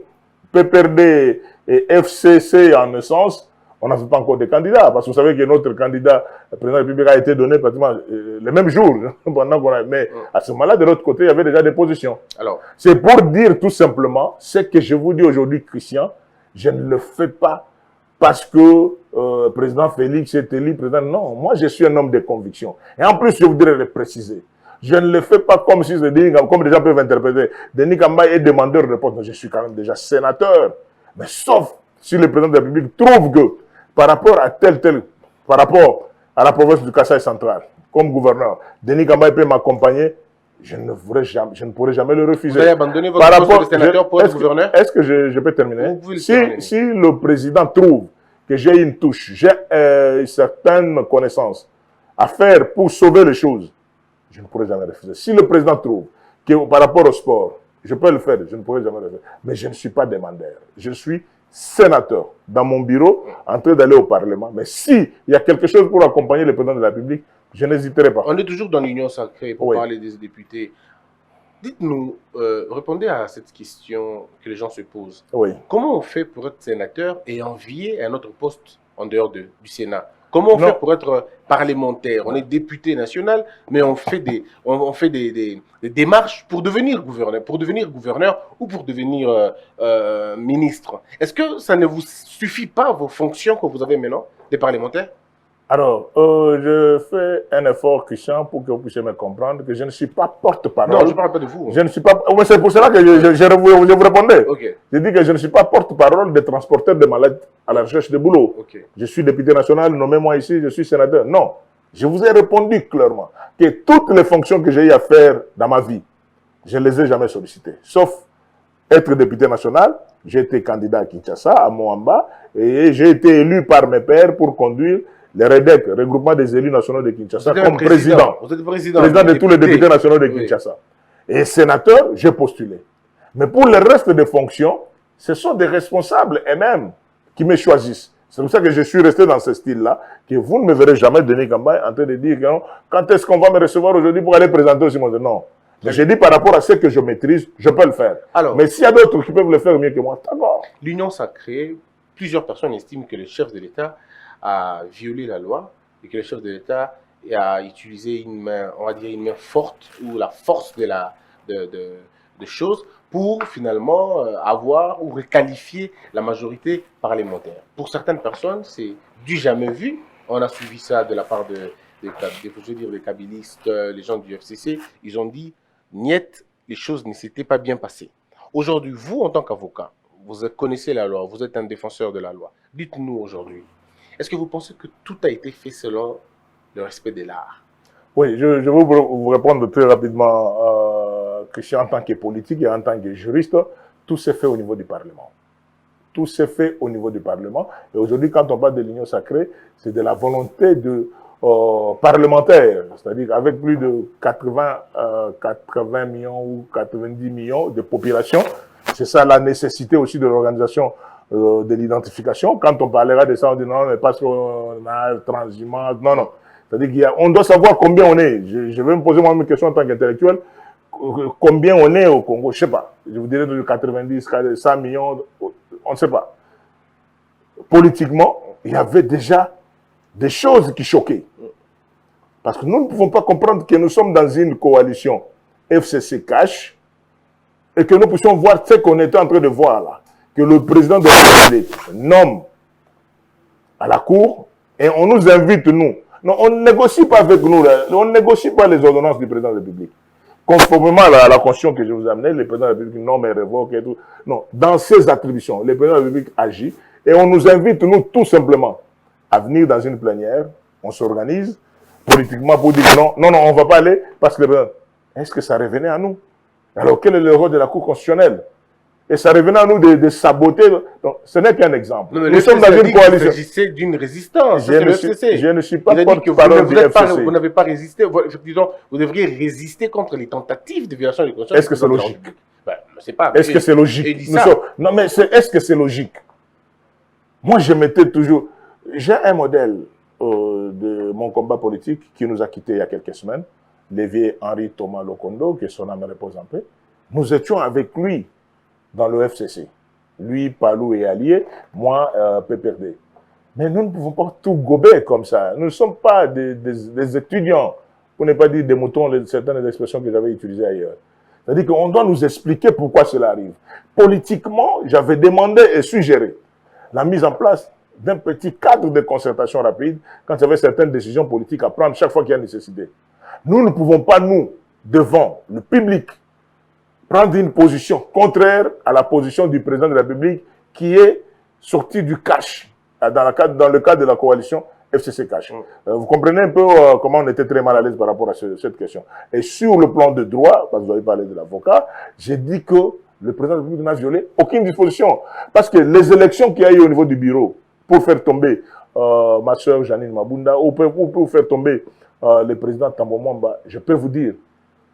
PPRD et FCC en essence, on n'avait pas encore de candidats, parce que vous savez que notre candidat, le président de la République, a été donné pratiquement le même jour, pendant qu'on a, mais à ce moment-là, de l'autre côté, il y avait déjà des positions. Alors, c'est pour dire tout simplement, ce que je vous dis aujourd'hui, Christian, je ne le fais pas parce que le président Félix est élu président. Non, moi je suis un homme de conviction. Et en plus, je voudrais le préciser. Je ne le fais pas comme si comme les gens peuvent interpréter. Denis Kambaye est demandeur de poste. Je suis quand même déjà sénateur. Mais sauf si le président de la République trouve que par rapport à par rapport à la province du Kasaï central, comme gouverneur, Denis Kambaye peut m'accompagner, je ne pourrai jamais le refuser. Vous allez abandonner votre poste de sénateur pour être gouverneur? Est-ce que je peux terminer? Si le président trouve que j'ai une touche, j'ai certaines connaissances à faire pour sauver les choses, je ne pourrai jamais refuser. Si le président trouve que par rapport au sport, je peux le faire, je ne pourrai jamais le faire. Mais je ne suis pas demandeur. Je suis sénateur dans mon bureau, en train d'aller au Parlement. Mais s'il y a quelque chose pour accompagner le président de la République, je n'hésiterai pas. On est toujours dans l'union sacrée pour parler des députés. Dites-nous, répondez à cette question que les gens se posent. Oui. Comment on fait pour être sénateur et envier un autre poste en dehors du Sénat? Comment on Non. fait pour être parlementaire? On est député national, mais on fait des démarches pour devenir gouverneur ou pour devenir ministre. Est-ce que ça ne vous suffit pas, vos fonctions que vous avez maintenant, des parlementaires? Alors, je fais un effort, Christian, pour que vous puissiez me comprendre que je ne suis pas porte-parole. Non, je ne parle pas de vous. Je ne suis pas. C'est pour cela que je vous répondais. Ok. Je dis que je ne suis pas porte-parole des transporteurs de malades à la recherche de boulot. Ok. Je suis député national, nommez-moi ici, je suis sénateur. Non. Je vous ai répondu clairement que toutes les fonctions que j'ai eu à faire dans ma vie, je ne les ai jamais sollicitées. Sauf être député national, j'ai été candidat à Kinshasa, à Moamba, et j'ai été élu par mes pairs pour conduire les REDEC, regroupement des élus nationaux de Kinshasa, comme président. Vous êtes président De tous les députés nationaux de Kinshasa. Oui. Et sénateur, j'ai postulé. Mais pour le reste des fonctions, ce sont des responsables eux-mêmes qui me choisissent. C'est pour ça que je suis resté dans ce style-là, que vous ne me verrez jamais, Denis Kambay, en train de dire quand est-ce qu'on va me recevoir aujourd'hui pour aller présenter aussi mon non. Mais j'ai dit par rapport à ce que je maîtrise, je peux le faire. Alors, mais s'il y a d'autres qui peuvent le faire mieux que moi, d'accord. L'Union sacrée, plusieurs personnes estiment que le chef de l'État a violé la loi et que le chef de l'État a utilisé une main, on va dire une main forte ou la force de choses pour finalement avoir ou requalifier la majorité parlementaire. Pour certaines personnes, c'est du jamais vu. On a suivi ça de la part des kabylistes, les gens du FCC. Ils ont dit, niet, les choses ne s'étaient pas bien passées. Aujourd'hui, vous, en tant qu'avocat, vous connaissez la loi, vous êtes un défenseur de la loi. Dites-nous aujourd'hui, est-ce que vous pensez que tout a été fait selon le respect de l'art? Oui, je vais vous répondre très rapidement, Christian, en tant que politique et en tant que juriste, tout s'est fait au niveau du Parlement. Tout s'est fait au niveau du Parlement. Et aujourd'hui, quand on parle de l'Union sacrée, c'est de la volonté de parlementaires, c'est-à-dire avec plus de 80 millions ou 90 millions de population. C'est ça la nécessité aussi de l'organisation de l'identification. Quand on parlera de ça, on dit non, mais parce qu'on a transhumance. Non, non. C'est-à-dire qu'on doit savoir combien on est. Je vais me poser moi une question en tant qu'intellectuel. Combien on est au Congo? Je ne sais pas. Je vous dirais de 90, 100 millions, on ne sait pas. Politiquement, il y avait déjà des choses qui choquaient. Parce que nous ne pouvons pas comprendre que nous sommes dans une coalition FCC cash et que nous puissions voir ce qu'on était en train de voir là. Que le président de la République nomme à la cour et on nous invite, nous. Non, on ne négocie pas avec nous, on ne négocie pas les ordonnances du président de la République. Conformément à la constitution que je vous ai amenée, le président de la République nomme et révoque et tout. Non, dans ses attributions, le président de la République agit et on nous invite, nous, tout simplement, à venir dans une plénière, on s'organise politiquement pour dire non, non, non, on ne va pas aller parce que le président, est-ce que ça revenait à nous? Alors, quel est le rôle de la Cour constitutionnelle? Et ça revenait à nous de saboter. Donc, ce n'est qu'un exemple. Nous sommes dans une coalition. Il s'agissait d'une résistance. Je ne suis pas porte-parole du FCC. Vous n'avez pas résisté. Disons, vous devriez résister contre les tentatives de violation des constitutions. Est-ce que c'est logique? Est-ce que c'est logique? Non, mais est-ce que c'est logique? Moi, je mettais toujours... J'ai un modèle de mon combat politique qui nous a quittés il y a quelques semaines. Lévier Henri Thomas Lokondo, que son âme repose en paix. Nous étions avec lui dans le FCC. Lui, Palou et allié, moi, PPRD. Mais nous ne pouvons pas tout gober comme ça. Nous ne sommes pas des étudiants, pour ne pas dire des moutons, certaines expressions que j'avais utilisées ailleurs. C'est-à-dire qu'on doit nous expliquer pourquoi cela arrive. Politiquement, j'avais demandé et suggéré la mise en place d'un petit cadre de concertation rapide quand il y avait certaines décisions politiques à prendre chaque fois qu'il y a nécessité. Nous ne pouvons pas, nous, devant le public, prendre une position contraire à la position du président de la République qui est sorti du cash dans le cadre de la coalition FCC cash. Vous comprenez un peu comment on était très mal à l'aise par rapport à cette question. Et sur le plan de droit, parce que vous avez parlé de l'avocat, j'ai dit que le président de la République n'a violé aucune disposition. Parce que les élections qu'il y a eu au niveau du bureau pour faire tomber ma soeur Janine Mabunda ou pour faire tomber le président Tambo Mwamba, je peux vous dire,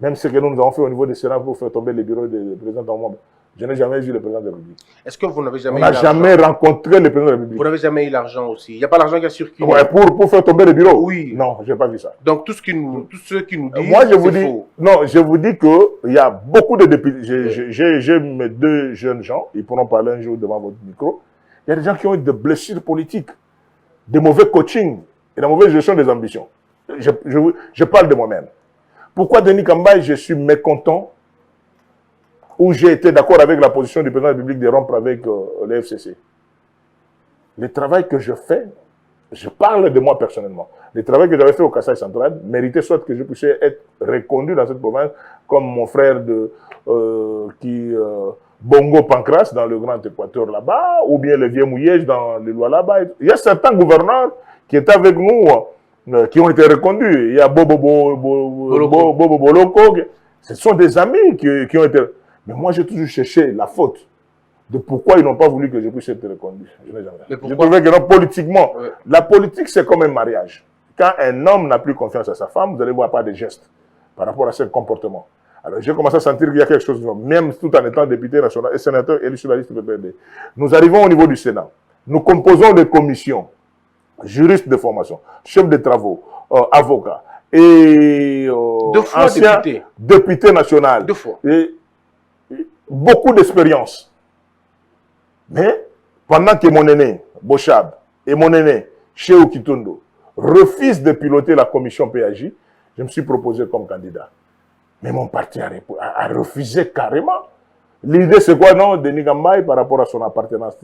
même ce que nous avons fait au niveau des Sénats pour faire tomber les bureaux du président Tambo Mwamba, Je n'ai jamais vu le président de la République. Est-ce que vous n'avez jamais On n'a jamais rencontré le président de la République. Vous n'avez jamais eu l'argent aussi. Il n'y a pas l'argent qui a circulé. Ouais, pour faire tomber le bureau. Oui. Non, je n'ai pas vu ça. Donc, tous ceux qui nous disent. Moi, je vous dis, faux. non, je vous dis qu'il y a beaucoup de députés. J'ai mes deux jeunes gens, ils pourront parler un jour devant votre micro. Il y a des gens qui ont eu des blessures politiques, des mauvais coaching et la mauvaise gestion des ambitions. Je parle de moi-même. Pourquoi Denis Kambaye, je suis mécontent où j'ai été d'accord avec la position du président de la République de rompre avec le FCC. Le travail que je fais, je parle de moi personnellement. Le travail que j'avais fait au Kasaï central méritait soit que je puisse être reconduit dans cette province comme mon frère Bongo Pancras dans le Grand Équateur là-bas, ou bien le Vieux Mouyège dans les lois là-bas. Il y a certains gouverneurs qui étaient avec nous, qui ont été reconduits. Il y a Bobo Boloko. Ce sont des amis qui ont été... Mais moi, j'ai toujours cherché la faute de pourquoi ils n'ont pas voulu que je puisse être reconduit. Je n'ai jamais. Je trouvais que non, politiquement, la politique, c'est comme un mariage. Quand un homme n'a plus confiance à sa femme, vous allez voir pas de gestes par rapport à ce comportement. Alors, j'ai commencé à sentir qu'il y a quelque chose, même tout en étant député national et sénateur élu sur la liste PPRD. Nous arrivons au niveau du Sénat. Nous composons des commissions, juristes de formation, chefs de travaux, avocats et anciens députés national. 2 fois. Et beaucoup d'expérience. Mais pendant que mon aîné, Bochab, et mon aîné, Chéou Kitundo, refusent de piloter la commission PAJ, je me suis proposé comme candidat. Mais mon parti a refusé carrément. L'idée, c'est quoi, non, Denis Kambaye, par rapport à son appartenance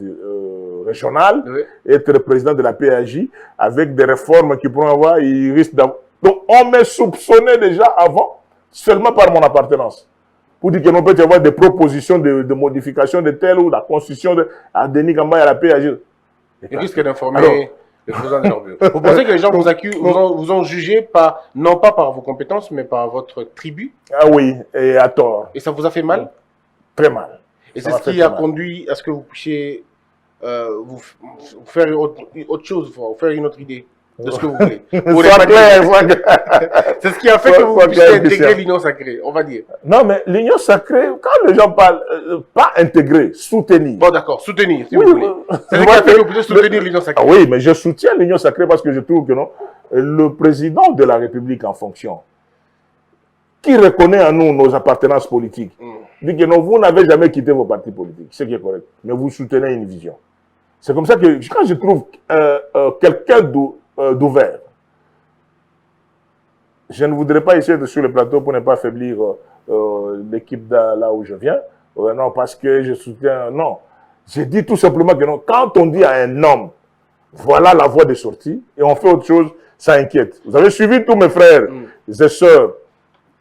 régionale, être président de la PAJ, avec des réformes qui pourront avoir, il risque d'avoir... Donc, on me soupçonnait déjà avant, seulement par mon appartenance. Pour dire que l'on peut y avoir des propositions de modification de telle ou la constitution à Denis Kambaye à la PAJ. Il risque d'informer le président de leur bureau. Vous pensez que les gens vous ont jugé non pas par vos compétences, mais par votre tribu? Ah oui, et à tort. Et ça vous a fait mal? Très mal. Et c'est ce qui a conduit à ce que vous puissiez vous faire autre chose, vous faire une autre idée de ce que vous voulez. C'est ce qui a fait que vous puissiez intégrer l'Union sacrée, on va dire. Non, mais l'Union sacrée, quand les gens parlent, pas intégrer, soutenir. Bon, d'accord, soutenir, si vous voulez. C'est ce qui a fait que vous puissiez soutenir l'Union sacrée. Ah oui, mais je soutiens l'Union sacrée parce que je trouve que non, le président de la République en fonction, qui reconnaît en nous nos appartenances politiques, dit que non, vous n'avez jamais quitté vos partis politiques, ce qui est correct, mais vous soutenez une vision. C'est comme ça que quand je trouve quelqu'un d'ouvert, je ne voudrais pas essayer de sur le plateau pour ne pas affaiblir l'équipe là où je viens, non, parce que je soutiens, non. J'ai dit tout simplement que non, quand on dit à un homme, voilà la voie de sortie, et on fait autre chose, ça inquiète. Vous avez suivi tous mes frères et sœurs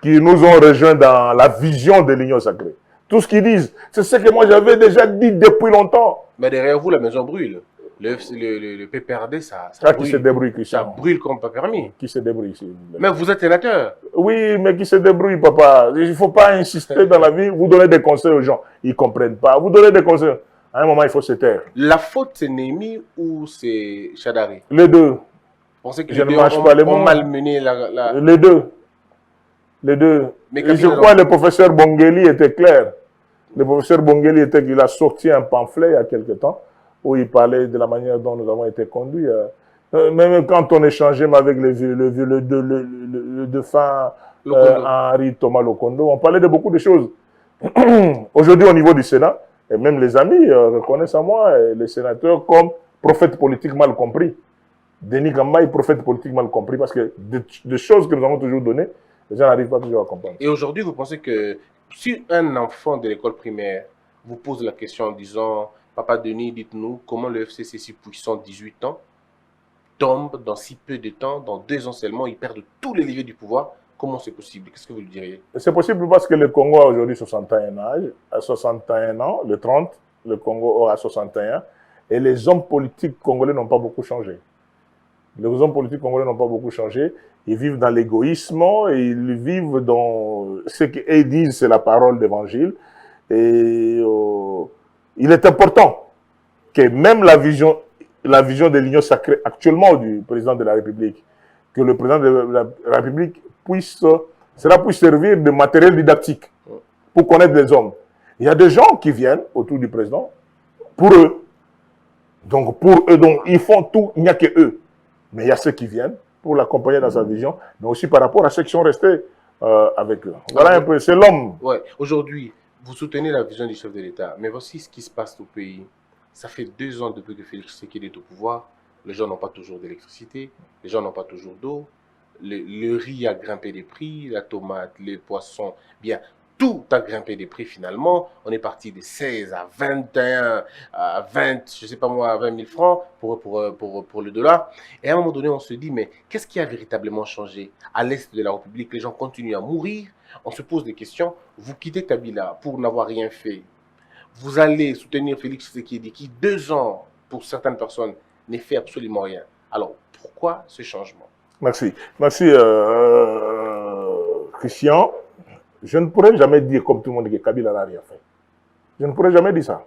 qui nous ont rejoints dans la vision de l'Union sacrée. Tout ce qu'ils disent, c'est ce que moi j'avais déjà dit depuis longtemps. Mais derrière vous, la maison brûle. Le PPRD, ça brûle. Qui se débrouille, Christian. Ça brûle comme pas permis. Qui se débrouille ici. Mais vous êtes sénateur. Oui, mais qui se débrouille, papa. Il ne faut pas insister dans la vie. Vous donnez des conseils aux gens. Ils ne comprennent pas. Vous donnez des conseils. À un moment, il faut se taire. La faute, c'est Némi ou c'est Chadari? Les deux. Vous pensez que je ne mange pas les mots. ont malmené la... Les deux. Les deux. Et je crois que le professeur Bongeli était clair. Le professeur Bongeli il a sorti un pamphlet il y a quelque temps où il parlait de la manière dont nous avons été conduits. Même quand on échangeait avec le défunt Henri Thomas Lokondo, on parlait de beaucoup de choses. Aujourd'hui, au niveau du Sénat, et même les amis reconnaissent à moi les sénateurs comme prophètes politiques mal compris. Denis Kambaye, prophète politique mal compris, parce que des choses que nous avons toujours données, les gens n'arrivent pas toujours à comprendre. Et aujourd'hui, vous pensez que si un enfant de l'école primaire vous pose la question en disant « Papa Denis, dites-nous comment le FCC si puissant, 18 ans, tombe dans si peu de temps, dans 2 ans seulement, ils perdent tous les leviers du pouvoir, comment c'est possible? Qu'est-ce que vous lui diriez? C'est possible parce que le Congo a aujourd'hui 61 ans. À 61 ans, le 30, le Congo aura 61. Et les hommes politiques congolais n'ont pas beaucoup changé. Les hommes politiques congolais n'ont pas beaucoup changé. Ils vivent dans l'égoïsme, ils vivent dans ce qu'ils disent, c'est la parole d'évangile. Et il est important que même la vision de l'Union sacrée actuellement du président de la République, que le président de la République puisse servir de matériel didactique pour connaître les hommes. Il y a des gens qui viennent autour du président pour eux. Donc, pour eux, donc, ils font tout, il n'y a que eux. Mais il y a ceux qui viennent pour l'accompagner dans sa vision, mais aussi par rapport à ceux qui sont restés avec eux. Voilà un peu, c'est l'homme. Ouais. Aujourd'hui, vous soutenez la vision du chef de l'État, mais voici ce qui se passe au pays. Ça fait 2 ans depuis que Félix Tshisekedi est au pouvoir. Les gens n'ont pas toujours d'électricité, les gens n'ont pas toujours d'eau. Le riz a grimpé des prix, la tomate, les poissons, bien, tout a grimpé des prix finalement. On est parti de 16 à 21, à 20, je ne sais pas moi, à 20 000 francs pour le dollar. Et à un moment donné, on se dit, mais qu'est-ce qui a véritablement changé? À l'est de la République, les gens continuent à mourir. On se pose des questions. Vous quittez Kabila pour n'avoir rien fait. Vous allez soutenir Félix Tshisekedi qui, 2 ans, pour certaines personnes, n'est fait absolument rien. Alors, pourquoi ce changement? Merci. Merci, Christian. Je ne pourrais jamais dire, comme tout le monde, que Kabila n'a rien fait. Je ne pourrais jamais dire ça.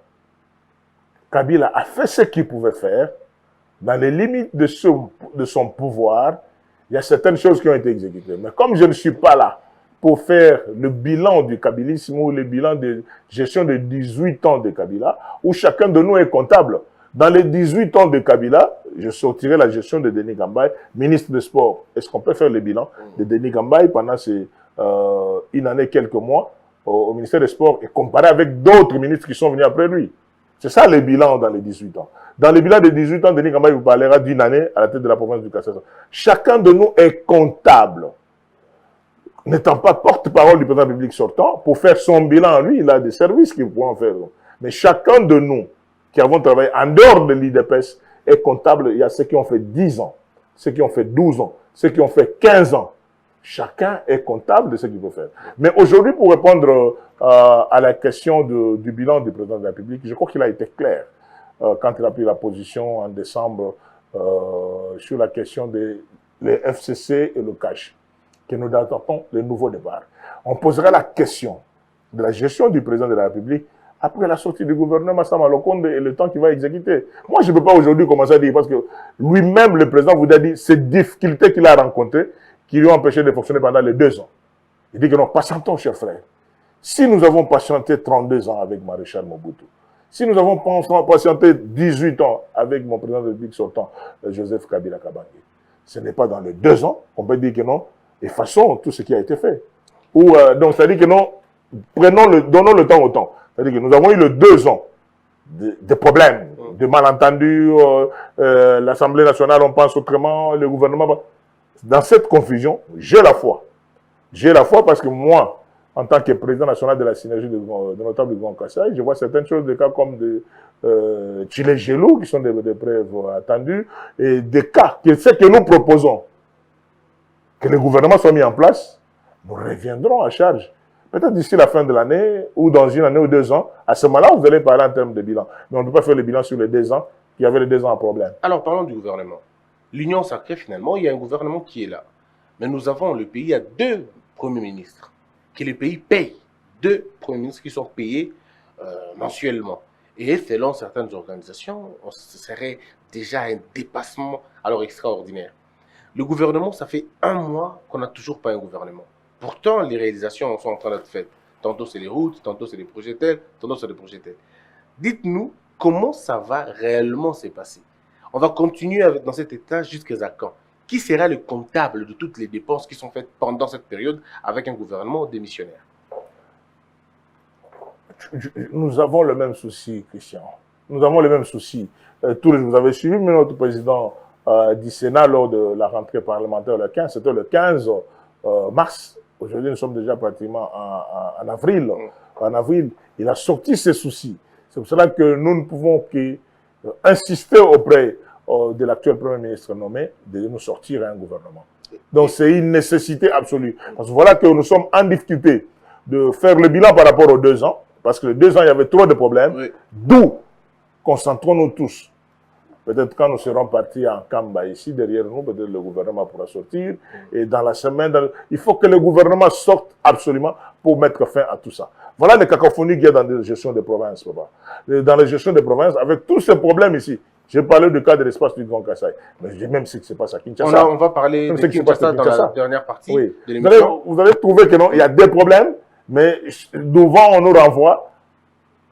Kabila a fait ce qu'il pouvait faire. Dans les limites de son pouvoir, il y a certaines choses qui ont été exécutées. Mais comme je ne suis pas là pour faire le bilan du kabylisme ou le bilan de gestion de 18 ans de Kabila, où chacun de nous est comptable. Dans les 18 ans de Kabila, je sortirai la gestion de Denis Gambay, ministre des Sports. Est-ce qu'on peut faire le bilan de Denis Gambay pendant une année, quelques mois au ministère des Sports et comparer avec d'autres ministres qui sont venus après lui? C'est ça le bilan dans les 18 ans. Dans le bilan de 18 ans, Denis Gambay vous parlera d'une année à la tête de la province du Kassai. Chacun de nous est comptable. N'étant pas porte-parole du président public sortant, pour faire son bilan, lui, il a des services qu'il pourra en faire. Mais chacun de nous qui avons travaillé en dehors de l'IDPS est comptable. Il y a ceux qui ont fait 10 ans, ceux qui ont fait 12 ans, ceux qui ont fait 15 ans. Chacun est comptable de ce qu'il peut faire. Mais aujourd'hui, pour répondre à la question du bilan du président de la République, je crois qu'il a été clair quand il a pris la position en décembre sur la question des FCC et le cash, que nous attendons le nouveau départ. On posera la question de la gestion du président de la République après la sortie du gouvernement Sama Lokonde et le temps qu'il va exécuter. Moi, je ne peux pas aujourd'hui commencer à dire, parce que lui-même, le président, vous a dit ces difficultés qu'il a rencontrées, qui lui ont empêché de fonctionner pendant les 2 ans. Il dit que non, patientons, chers frères. Si nous avons patienté 32 ans avec Maréchal Mobutu, si nous avons patienté 18 ans avec mon président de la République sortant, Joseph Kabila Kabange, ce n'est pas dans les 2 ans qu'on peut dire que non, effaçons tout ce qui a été fait. Ou, donc, ça dit que non, donnons le temps au temps. C'est-à-dire que nous avons eu les 2 ans de problèmes, de malentendus, l'Assemblée nationale, on pense autrement, le gouvernement. Dans cette confusion, j'ai la foi. J'ai la foi parce que moi, en tant que président national de la synergie de notables du Grand Kassai, je vois certaines choses, des cas comme de Chile Gelou, qui sont des preuves attendues, et des cas, ce que nous proposons, que le gouvernement soit mis en place, nous reviendrons à charge. Peut-être d'ici la fin de l'année, ou dans 1 année ou 2 ans, à ce moment-là, vous allez parler en termes de bilan. Mais on ne peut pas faire le bilan sur les 2 ans, qui avaient les 2 ans en problème. Alors, parlons du gouvernement. L'Union sacrée, finalement, il y a un gouvernement qui est là. Mais nous avons, le pays, il y a 2 premiers ministres, que le pays paye. 2 premiers ministres qui sont payés mensuellement. Et selon certaines organisations, ce serait déjà un dépassement alors extraordinaire. Le gouvernement, ça fait 1 mois qu'on n'a toujours pas un gouvernement. Pourtant, les réalisations sont en train d'être faites. Tantôt c'est les routes, tantôt c'est des projets tels, tantôt c'est des projets tels. Dites-nous comment ça va réellement se passer. On va continuer dans cet état jusqu'à quand? Qui sera le comptable de toutes les dépenses qui sont faites pendant cette période avec un gouvernement démissionnaire? Nous avons le même souci, Christian. Nous avons le même souci. Vous avez suivi notre président du Sénat lors de la rentrée parlementaire le 15. C'était le 15 mars. Aujourd'hui, nous sommes déjà pratiquement en avril. En avril, il a sorti ses soucis. C'est pour cela que nous ne pouvons qu'insister auprès de l'actuel Premier ministre nommé de nous sortir un gouvernement. Donc, c'est une nécessité absolue. Parce que voilà que nous sommes en difficulté de faire le bilan par rapport aux 2 ans. Parce que les 2 ans, il y avait trop de problèmes. Oui. D'où concentrons-nous tous. Peut-être quand nous serons partis en Kamba ici, derrière nous, peut-être le gouvernement pourra sortir. Et dans la semaine, il faut que le gouvernement sorte absolument pour mettre fin à tout ça. Voilà les cacophonies qu'il y a dans la gestion des provinces, papa. Dans la gestion des provinces, avec tous ces problèmes ici. J'ai parlé du cas de l'espace du Grand Kassai. Mais j'ai même ce qui se passe à Kinshasa. On va parler de Kinshasa dans la dernière partie de l'émission. Vous allez trouver que non, il y a des problèmes, mais devant on nous renvoie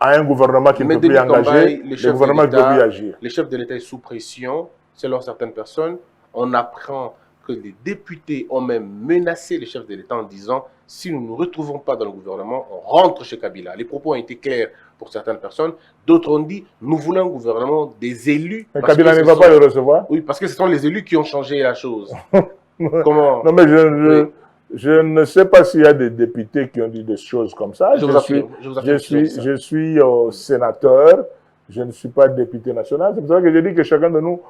à un gouvernement qui ne peut plus Denis engager, Kambaye, le gouvernement qui ne peut plus agir. Le chef de l'État est sous pression, selon certaines personnes. On apprend que les députés ont même menacé le chef de l'État en disant « si nous ne nous retrouvons pas dans le gouvernement, on rentre chez Kabila ». Les propos ont été clairs pour certaines personnes. D'autres ont dit « nous voulons un gouvernement des élus ». Mais Kabila ne va pas le recevoir? Oui, parce que ce sont les élus qui ont changé la chose. Comment? Non, mais je ne sais pas s'il y a des députés qui ont dit des choses comme ça. Je suis sénateur, je ne suis pas député national. C'est pour ça que je dis que chacun de nous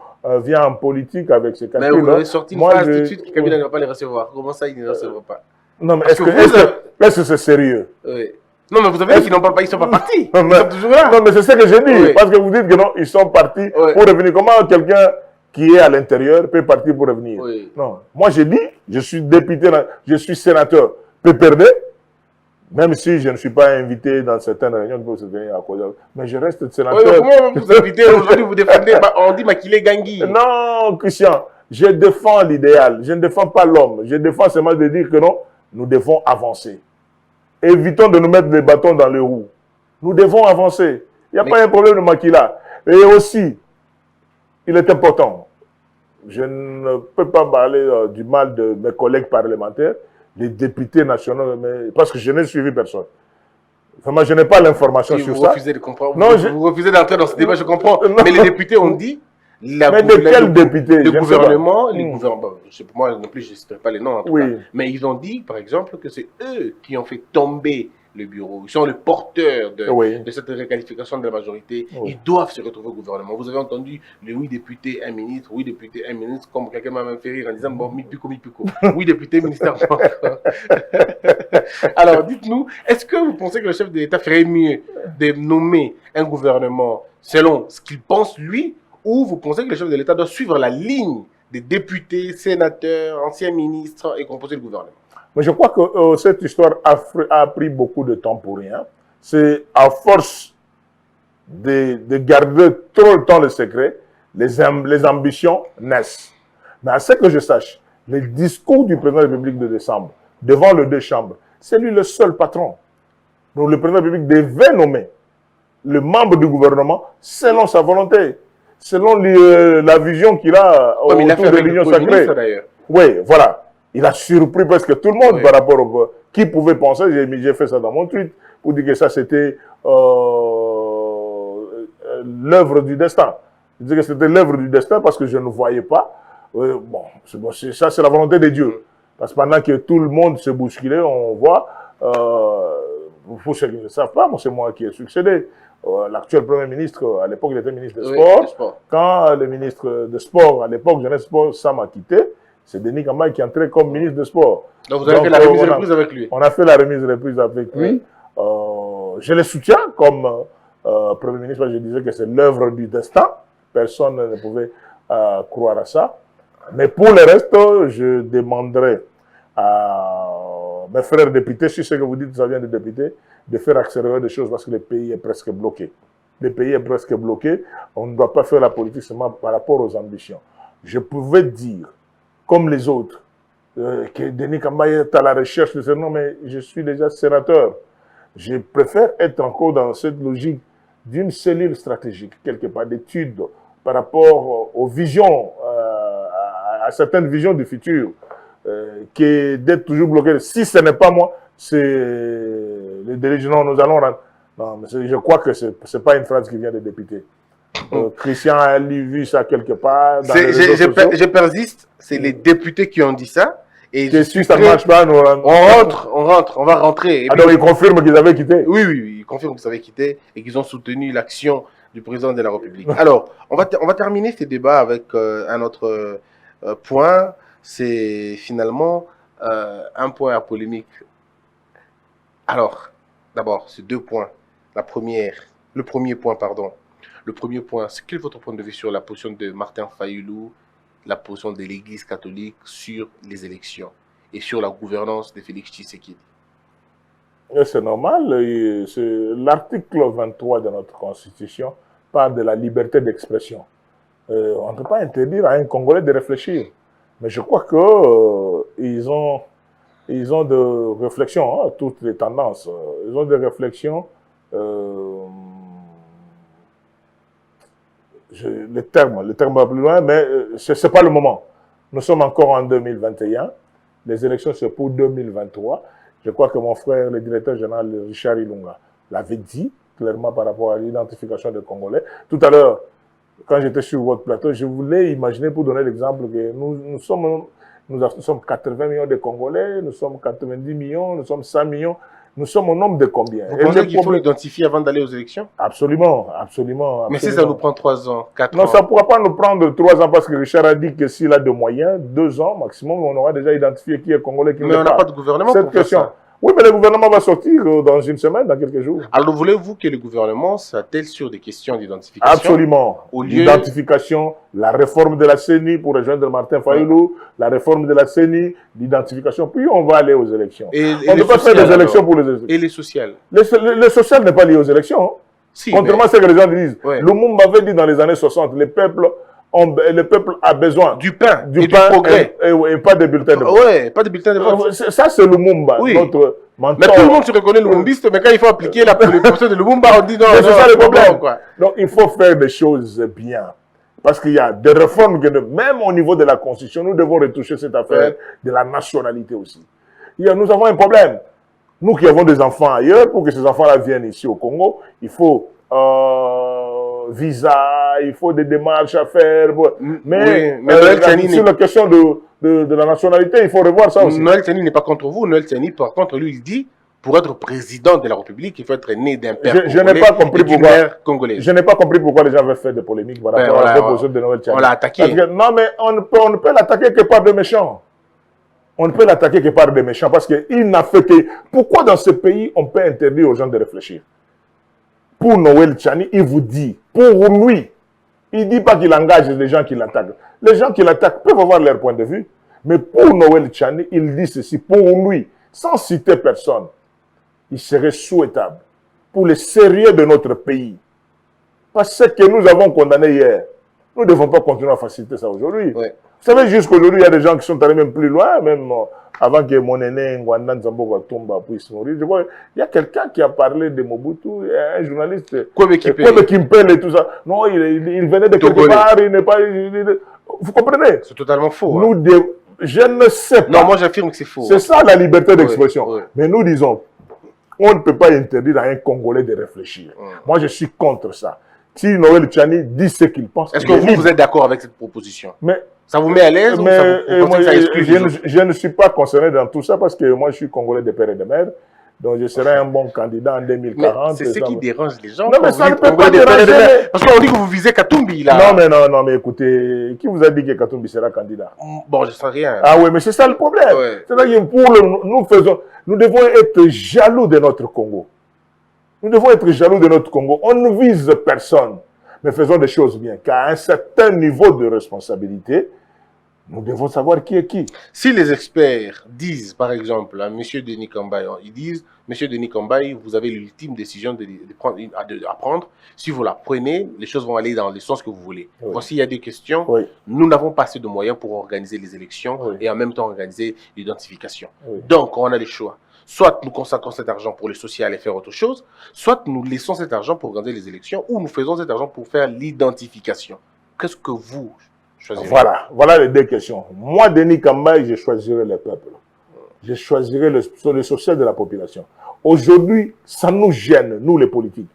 vient en politique avec ses calculs. Mais vous avez sorti une phrase tout de suite que Kabila ne va pas les recevoir. Comment ça, il ne les recevra pas? Non, mais est-ce que c'est sérieux? Oui. Non, mais vous avez dit qu'ils n'ont pas, ils sont pas partis. Ils sont toujours là. Non, mais c'est ce que j'ai dit. Oui. Parce que vous dites que non, ils sont partis pour revenir. Comment quelqu'un qui est à l'intérieur peut partir pour revenir? Oui. Non. Moi, j'ai dit, je suis député, je suis sénateur. Peut perdre, même si je ne suis pas invité dans certaines réunions pour se venir à cause. Mais je reste sénateur. Oui, comment vous invitez aujourd'hui, vous défendez, on dit Makile Gangui. Non, Christian, je défends l'idéal. Je ne défends pas l'homme. Je défends seulement de dire que non, nous devons avancer. Évitons de nous mettre des bâtons dans les roues. Nous devons avancer. Il n'y a pas un problème de Makila. Et aussi, il est important. Je ne peux pas parler du mal de mes collègues parlementaires, les députés nationaux, parce que je n'ai suivi personne. Vraiment, je n'ai pas l'information sur ça. Vous refusez de comprendre. Non, vous refusez d'entrer dans ce débat, je comprends. Non. Mais les députés ont dit... Mais de quels députés? Le gouvernement, les gouvernements, moi non plus, je ne citerai pas les noms en tout cas, mais ils ont dit, par exemple, que c'est eux qui ont fait tomber le bureau. Ils sont le porteur de cette réqualification de la majorité. Ils doivent se retrouver au gouvernement. Vous avez entendu le oui député, un ministre, oui député, un ministre, comme quelqu'un m'a même fait rire en disant, bon, mi pico. Oui député, ministère. Alors, dites-nous, est-ce que vous pensez que le chef de l'État ferait mieux de nommer un gouvernement selon ce qu'il pense lui, ou vous pensez que le chef de l'État doit suivre la ligne des députés, sénateurs, anciens ministres et composer le gouvernement? Mais je crois que cette histoire a pris beaucoup de temps pour rien. C'est à force de garder trop le temps le secret, les ambitions naissent. Mais à ce que je sache, le discours du président de la République de décembre, devant les deux chambres, c'est lui le seul patron. Donc le président de la République devait nommer le membre du gouvernement selon sa volonté, selon la vision qu'il a autour de l'Union sacrée. Oui, voilà. Il a surpris presque tout le monde par rapport au... Qui pouvait penser, j'ai fait ça dans mon tweet, pour dire que ça c'était l'œuvre du destin. Je disais que c'était l'œuvre du destin parce que je ne voyais pas. Ça c'est la volonté de Dieu. Parce que pendant que tout le monde se bousculait, on voit, pour ceux qui ne savent pas, c'est moi qui ai succédé. L'actuel Premier ministre, à l'époque, il était ministre des Sports. Quand le ministre des Sports, à l'époque, Jeunesse Sport, ça m'a quitté, c'est Denis Kambaye qui est entré comme ministre des Sports. Donc vous avez fait la remise de reprise avec lui? On a fait la remise de reprise avec lui. Je le soutiens comme Premier ministre, parce que je disais que c'est l'œuvre du destin. Personne ne pouvait croire à ça. Mais pour le reste, je demanderai à mes frères députés, si ce que vous dites, ça vient des députés, de faire accélérer des choses parce que le pays est presque bloqué. Le pays est presque bloqué. On ne doit pas faire la politique seulement par rapport aux ambitions. Je pouvais dire, comme les autres, que Denis Kambaye est à la recherche de ce nom, mais je suis déjà sénateur. Je préfère être encore dans cette logique d'une cellule stratégique, quelque part, d'études par rapport aux visions, à certaines visions du futur, que d'être toujours bloqué. Si ce n'est pas moi, c'est les dirigeants, nous allons rentrer. Non, mais je crois que ce n'est pas une phrase qui vient des députés. Christian a vu ça quelque part. Je persiste, c'est les députés qui ont dit ça. Et si ça ne marche pas, on va rentrer. Et alors ils confirment qu'ils avaient quitté? Oui, ils confirment qu'ils avaient quitté et qu'ils ont soutenu l'action du président de la République. Alors, on va terminer ces débats avec un autre point. C'est finalement un point à polémique. Alors, d'abord, c'est deux points. Le premier point, c'est quel est votre point de vue sur la position de Martin Fayulu, la position de l'Église catholique sur les élections et sur la gouvernance de Félix Tshisekedi? C'est normal. L'article 23 de notre Constitution parle de la liberté d'expression. On ne peut pas interdire à un Congolais de réfléchir. Mais je crois qu'ils ont de réflexions, toutes les tendances. Ils ont des réflexions le terme va plus loin, mais ce n'est pas le moment. Nous sommes encore en 2021. Les élections, c'est pour 2023. Je crois que mon frère, le directeur général Richard Ilunga, l'avait dit clairement par rapport à l'identification des Congolais. Tout à l'heure, quand j'étais sur votre plateau, je voulais imaginer, pour donner l'exemple, que nous sommes 80 millions de Congolais, nous sommes 90 millions, nous sommes 100 millions. Nous sommes au nombre de combien? Vous pensez qu'il faut l'identifier avant d'aller aux élections? Absolument, absolument. Mais si ça nous prend 3 ans, 4 ans? Non, ça ne pourra pas nous prendre 3 ans parce que Richard a dit que s'il a de moyens, 2 ans maximum, on aura déjà identifié qui est Congolais, qui n'est pas. Mais on n'a pas de gouvernement pour faire ça. Oui, mais le gouvernement va sortir dans une semaine, dans quelques jours. Alors, voulez-vous que le gouvernement s'attelle sur des questions d'identification? Absolument. L'identification, la réforme de la CENI pour rejoindre Martin Fayoulou, la réforme de la CENI, l'identification, puis on va aller aux élections. On ne peut pas faire des élections pour les élections. Et les sociales? Le social n'est pas lié aux élections. Si, contrairement à ce que les gens disent. Ouais. Lumumba avait dit dans les années 60, le peuple a besoin du pain et du progrès. Et pas de bulletins de vote. Oui, pas de bulletins de vote. Ça, c'est Lumumba, notre mentor. Mais tout le monde se reconnaît Lumumbiste, mais quand il faut appliquer les procès de Lumumba, on dit non. C'est ça le problème. Donc, il faut faire des choses bien. Parce qu'il y a des réformes, même au niveau de la Constitution, nous devons retoucher cette affaire de la nationalité aussi. Nous avons un problème. Nous qui avons des enfants ailleurs, pour que ces enfants-là viennent ici au Congo, il faut visa, il faut des démarches à faire. Mais sur la question de la nationalité, il faut revoir ça aussi. Noël Tiani n'est pas contre vous. Noël Tiani, par contre, lui, il dit, pour être président de la République, il faut être né d'un père congolais. Je n'ai pas compris pourquoi. Je n'ai pas compris pourquoi les gens veulent faire des polémiques par rapport à la proposition de Noël Tiani. On l'a attaqué. Non, mais on ne peut l'attaquer que par des méchants. On ne peut l'attaquer que par des méchants parce qu'il n'a fait que... Pourquoi dans ce pays, on peut interdire aux gens de réfléchir? Pour Noël Tiani, il vous dit, pour lui, il ne dit pas qu'il engage les gens qui l'attaquent. Les gens qui l'attaquent peuvent avoir leur point de vue. Mais pour Noël Tiani, il dit ceci, pour lui, sans citer personne, il serait souhaitable pour le sérieux de notre pays. Parce que nous avons condamné hier. Nous ne devons pas continuer à faciliter ça aujourd'hui. Oui. Vous savez, jusqu'aujourd'hui, il y a des gens qui sont allés même plus loin, même avant que mon aîné Ngwanda Nzambo Tomba puisse mourir. Je vois, il y a quelqu'un qui a parlé de Mobutu, un journaliste, Kwame Kimpele et tout ça. Non, il venait de quelque part, il n'est pas... vous comprenez? C'est totalement faux. Je ne sais pas. Non, moi j'affirme que c'est faux. C'est ça la liberté d'expression. Oui. Mais nous disons, on ne peut pas interdire à un Congolais de réfléchir. Moi, je suis contre ça. Si Noël Tiani dit ce qu'il pense... Est-ce que vous êtes d'accord avec cette proposition? Mais ça vous met à l'aise ou je ne suis pas concerné dans tout ça parce que moi, je suis Congolais de père et de mère. Donc, je serai un bon candidat en 2040. C'est ce qui dérange les gens. Non, mais ça ne peut pas déranger. Parce qu'on dit que vous visez Katumbi, là. Non, mais écoutez, qui vous a dit que Katumbi sera candidat? Bon, je ne sais rien. Ah oui, mais c'est ça le problème. Ouais. C'est-à-dire nous devons être jaloux de notre Congo. Nous devons être jaloux de notre Congo. On ne vise personne, mais faisons des choses bien. Qu'à un certain niveau de responsabilité, nous devons savoir qui est qui. Si les experts disent, par exemple, à M. Denis Kambaye, ils disent, M. Denis Kambaye, vous avez l'ultime décision à prendre. Si vous la prenez, les choses vont aller dans le sens que vous voulez. Oui. Voici, il y a des questions. Oui. Nous n'avons pas assez de moyens pour organiser les élections et en même temps organiser l'identification. Oui. Donc, on a les choix. Soit nous consacrons cet argent pour le social et faire autre chose, soit nous laissons cet argent pour organiser les élections, ou nous faisons cet argent pour faire l'identification. Qu'est-ce que vous choisirez? Voilà les deux questions. Moi, Denis Kambaye, je choisirai le peuple. Je choisirai le social de la population. Aujourd'hui, ça nous gêne, nous les politiques.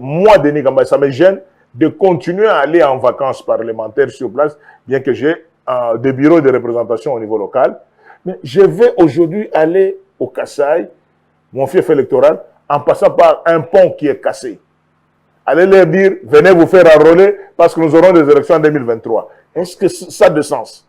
Moi, Denis Kambaye, ça me gêne de continuer à aller en vacances parlementaires sur place, bien que j'ai des bureaux de représentation au niveau local. Mais je vais aujourd'hui aller au Kasaï, mon fief électoral, en passant par un pont qui est cassé. Allez leur dire, venez vous faire enrôler parce que nous aurons des élections en 2023. Est-ce que ça a de sens?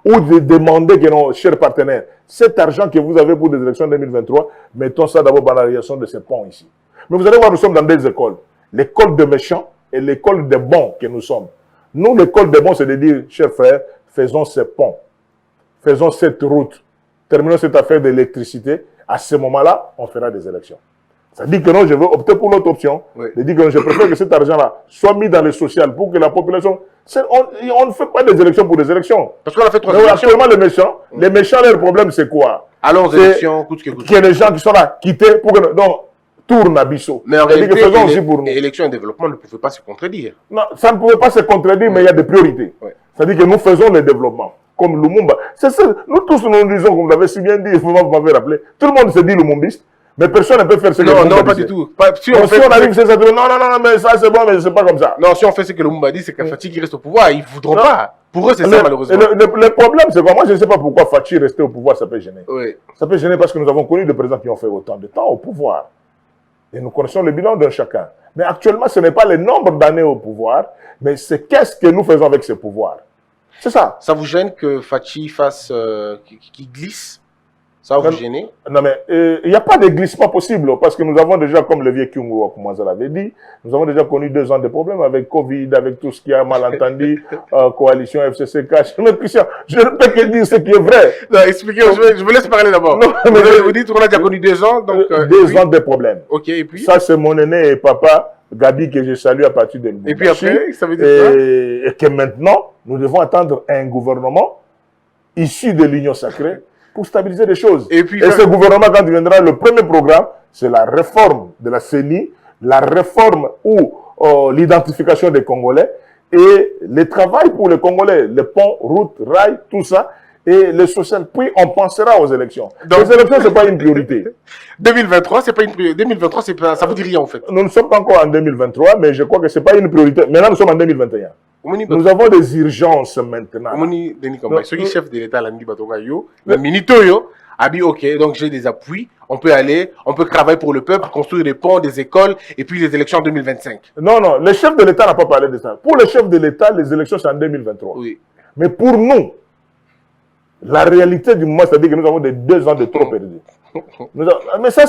Ou de demander que nos chers partenaires, cet argent que vous avez pour des élections en 2023, mettons ça d'abord dans la réalisation de ces ponts ici. Mais vous allez voir, nous sommes dans deux écoles. L'école des méchants et l'école des bons que nous sommes. Nous, l'école des bons, c'est de dire, chers frères, faisons ces ponts. Faisons cette route. Terminons cette affaire d'électricité. À ce moment-là, on fera des élections. Ça dit que non, je veux opter pour l'autre option. Oui. Je dis que je préfère que cet argent-là soit mis dans le social pour que la population... On ne fait pas des élections pour des élections. Parce qu'on a fait 3 élections. Actuellement, les méchants, leur problème, c'est quoi? Allons aux élections, coûte que coûte. Qu'il y a des gens qui sont là, quittés pour que... Donc, tourne à Bissau. Mais en C'est-à-dire réalité, que faisons aussi pour nous. élection et développement ne pouvaient pas se contredire. Non, ça ne pouvait pas se contredire, mais il y a des priorités. Ouais. C'est-à-dire que nous faisons le développement. Comme Lumumba. C'est ça, nous tous nous disons, comme vous l'avez si bien dit, vous m'avez rappelé, tout le monde se dit lumumbiste, mais personne ne peut faire ce que Lumumba Non, pas disait. du tout. Si Donc, on si fait, on arrive, c'est ça, non, mais ça c'est bon, mais c'est pas comme ça. non, si on fait ce que Lumumba dit, c'est que Fachi qui reste au pouvoir, ils ne voudront pas. Pour eux, c'est ça, malheureusement. Le problème, c'est quoi? Moi, je ne sais pas pourquoi Fachi restait au pouvoir, ça peut gêner. Oui. Ça peut gêner parce que nous avons connu des présidents qui ont fait autant de temps au pouvoir. Et nous connaissons le bilan d'un chacun. Mais actuellement, ce n'est pas le nombre d'années au pouvoir, mais c'est qu'est-ce que nous faisons avec ce pouvoir. C'est ça. Ça vous gêne que Fachi fasse, qui glisse? Ça va vous gêner? Non, mais il n'y a pas de glissement possible parce que nous avons déjà, comme le vieux Kyungu Okumaza l'avait dit, nous avons déjà connu 2 ans de problèmes avec Covid, avec tout ce qui a malentendu, coalition FCCK. Mais Christian, je ne peux que dire ce qui est vrai. Non, expliquez, je vous laisse parler d'abord. Vous dites qu'on a déjà connu 2 ans, donc... 2 ans de problèmes. Ok, et puis? Ça, c'est mon aîné et papa, Gabi, que je salue à partir de Et puis après, ça veut dire quoi? Et que maintenant, nous devons attendre un gouvernement issu de l'Union sacrée pour stabiliser les choses. Et ce gouvernement, quand il viendra, le premier programme, c'est la réforme de la CENI, la réforme ou l'identification des Congolais et le travail pour les Congolais, les ponts, routes, rails, tout ça, et le social. Puis on pensera aux élections. Donc, les élections, ce n'est pas une priorité. 2023, c'est pas une priorité. 2023, ça vous dit rien en fait. Nous ne sommes pas encore en 2023, mais je crois que ce n'est pas une priorité. Maintenant, nous sommes en 2021. Nous avons des urgences maintenant. Ceux qui chef de l'État, le Minitoyo, a dit ok, donc j'ai des appuis, on peut aller, on peut travailler pour le peuple, construire des ponts, des écoles, et puis les élections en 2025. Non, le chef de l'État n'a pas parlé de ça. Pour le chef de l'État, les élections c'est en 2023. Oui. Mais pour nous, la réalité du moment, c'est-à-dire que nous avons des 2 ans de trop perdus. Mais ça,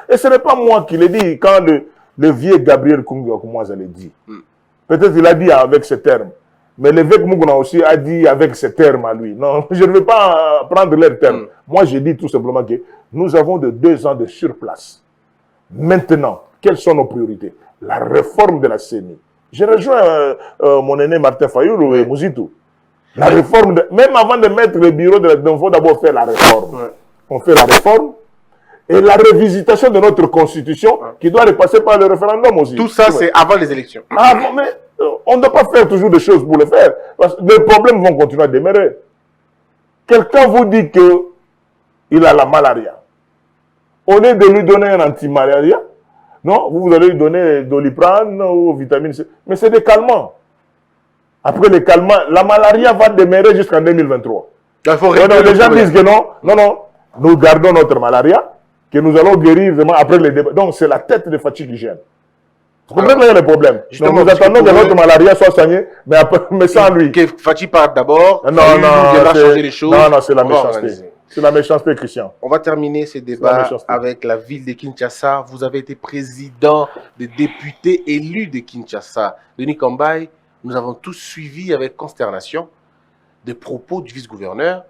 et ce n'est pas moi qui l'ai dit quand le vieux Gabriel Kungu Okumaza l'a dit. Peut-être qu'il a dit avec ce terme. Mais l'évêque Muguna aussi a dit avec ce terme à lui. Non, je ne veux pas prendre leur terme. Moi, j'ai dit tout simplement que nous avons de 2 ans de surplace. Maintenant, quelles sont nos priorités? La réforme de la CENI. Je rejoins mon aîné Martin Fayoulou et Mouzitou. La réforme, même avant de mettre le bureau de la... il faut d'abord faire la réforme. On fait la réforme et la révisitation de notre constitution qui doit repasser par le référendum aussi. Tout ça, c'est avant les élections. Ah, mais on ne doit pas faire toujours des choses pour le faire. Parce que les problèmes vont continuer à demeurer. Quelqu'un vous dit qu'il a la malaria. Au lieu de lui donner un anti-malaria, non, vous allez lui donner Doliprane ou vitamine C. Mais c'est des calmants. Après les calmants, la malaria va demeurer jusqu'en 2023. Les gens disent que non, nous gardons notre malaria, que nous allons guérir vraiment après les débats. Donc c'est la tête de fatigue qui gêne. Vous comprenez le problème? Donc, nous attendons que notre malaria soit soignée, mais sans lui. Que Fachi parte d'abord, non, c'est la méchanceté. C'est la méchanceté, Christian. On va terminer ce débat avec la ville de Kinshasa. Vous avez été président des députés élus de Kinshasa. Denis Kambaye, nous avons tous suivi avec consternation des propos du vice-gouverneur,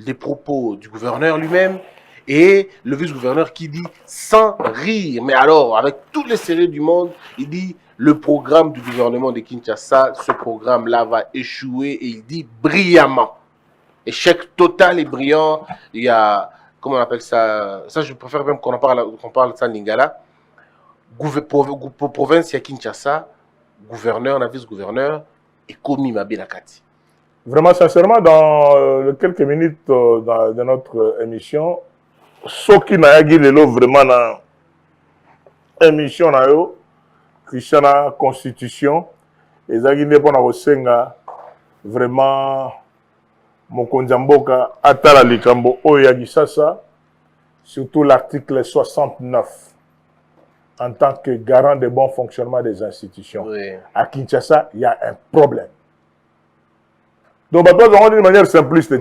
des propos du gouverneur lui-même, et le vice-gouverneur qui dit sans rire, mais alors avec tous les sérieux du monde, il dit le programme du gouvernement de Kinshasa, ce programme-là va échouer, et il dit brillamment. Échec total et brillant. Il y a, comment on appelle ça? Ça, je préfère même qu'on parle de ça en lingala. Province, il y a Kinshasa, gouverneur, un vice-gouverneur, et commis Mabinakati. Vraiment, sincèrement, dans quelques minutes de notre émission, ce qui n'a pas vraiment dans l'émission, Christian, la Constitution, et ça qui n'est pas vraiment Mokonjamboka Atala Likambo Oyagisasa, surtout l'article 69, en tant que garant du bon fonctionnement des institutions. Oui. À Kinshasa, il y a un problème. Donc, on va dire de manière simpliste.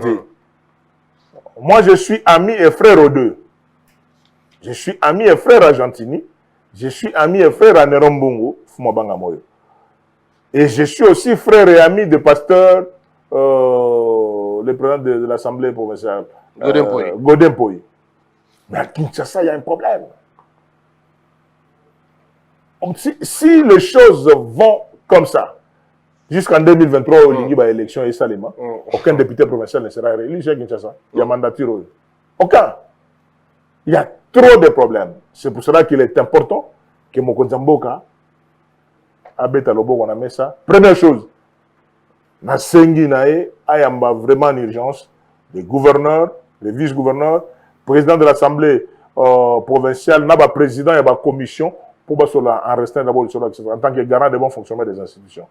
Moi, je suis ami et frère aux deux. Je suis ami et frère à Gentini. Je suis ami et frère à Nerombungu, Fumabanga Moyo. Et je suis aussi frère et ami de pasteur, le président de l'Assemblée provinciale, Godin Poyi. Mais à Kinshasa, il y a un problème. Si les choses vont comme ça, jusqu'en 2023, au Lingui, élection et Salima, aucun député provincial ne sera réélu chez Kinshasa. Il y a mandature. Aucun. Il y a trop de problèmes. C'est pour cela qu'il est important que Mokonzi Mboka abeta loboko na mesa. Première chose, na sengi nae ayamba vraiment en urgence les gouverneurs, les vice-gouverneurs, président de l'Assemblée provinciale, n'a pas président et pas commission pour en restant d'abord en tant que garant de bon fonctionnement des institutions.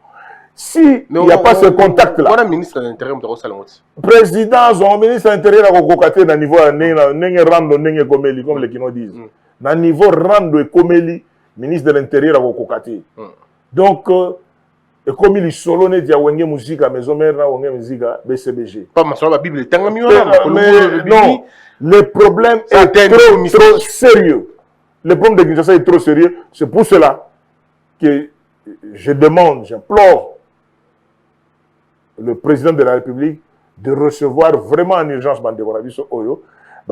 Si il n'y a pas ce contact-là, on a ministre de l'Intérieur, président, son ministre de l'Intérieur a cocaté dans niveau rando nenge komeli comme les Kino disent. Dans niveau rando et komeli, ministre de l'Intérieur a cocaté. Donc et comme il est solo ne dia wenge musique à maison mère na wenge musique à BCBG. Pas ma la Bible tanga Non, le problème est trop sérieux. Le problème de Kinshasa est trop sérieux. C'est pour cela que je demande, j'implore le président de la République de recevoir vraiment en urgence Bandeko Rabiso Oyo,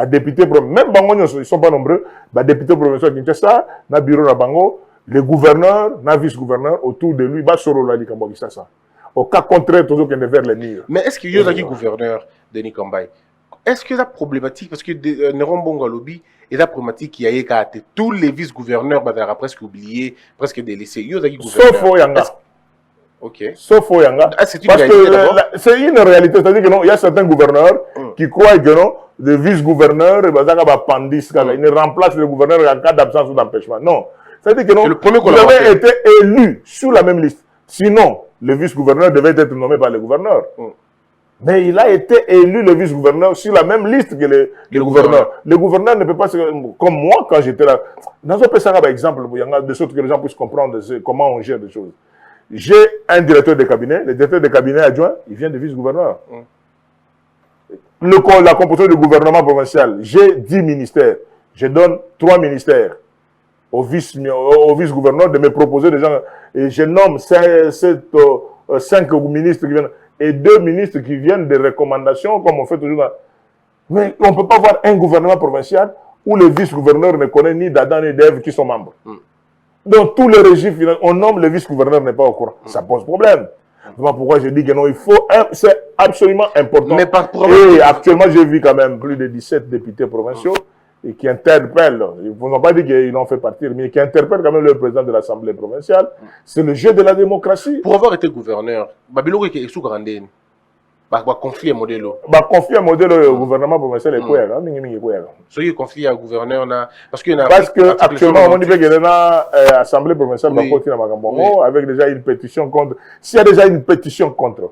député, même Bango, ils ne sont pas nombreux, député provincial de Kinshasa, na bureau na Bango, les gouverneurs, na vice-gouverneurs autour de lui, Soro Lali Kambo Kinshasa. Au cas contraire, toujours qu'il est vers les murs. Mais est-ce qu'il y a un gouverneur, Denis Kambay? Est-ce que c'est problématique? Parce que Néron Bongo lobby est la problématique qui a été tous les vice-gouverneurs, presque oubliés, presque délaissés. Sauf Oyanga. Ok. Sauf Oyanga. Parce que c'est une réalité. C'est-à-dire que non, il y a certains gouverneurs qui croient que non, les vice-gouverneurs, ils ne remplacent le gouverneur en cas d'absence ou d'empêchement. Non. C'est-à-dire que non, vous avez été élu sur la même liste. Sinon, le vice-gouverneur devait être nommé par le gouverneur. Mais il a été élu le vice-gouverneur sur la même liste que le gouverneur. Le gouverneur ne peut pas, comme moi quand j'étais là, dans un peu ça, par exemple, il y a de sorte que les gens puissent comprendre comment on gère des choses. J'ai un directeur de cabinet, le directeur de cabinet adjoint, il vient de vice-gouverneur. La composition du gouvernement provincial, j'ai 10 ministères, je donne 3 ministères au vice-gouverneur de me proposer des gens, et je nomme 5 ministres qui viennent, et 2 ministres qui viennent des recommandations, comme on fait toujours. Mais on ne peut pas avoir un gouvernement provincial où le vice-gouverneur ne connaît ni d'Adam ni d'Ève qui sont membres. Dans tous les régimes, on nomme le vice-gouverneur n'est pas au courant. Ça pose problème. Voilà pourquoi je dis que non, il faut, c'est absolument important. Mais et actuellement, j'ai vu quand même plus de 17 députés provinciaux et qui interpellent, ils n'ont pas dit qu'ils l'ont fait partir, mais qui interpellent quand même le président de l'Assemblée provinciale. C'est le jeu de la démocratie. Pour avoir été gouverneur, Babilo est sous Grandine. Confier un modèle. Confier un modèle au gouvernement provincial est quoi? Ce qui confie à gouverneur, parce que actuellement, on dit qu'il y a une assemblée provinciale avec déjà une pétition contre. S'il y a déjà une pétition contre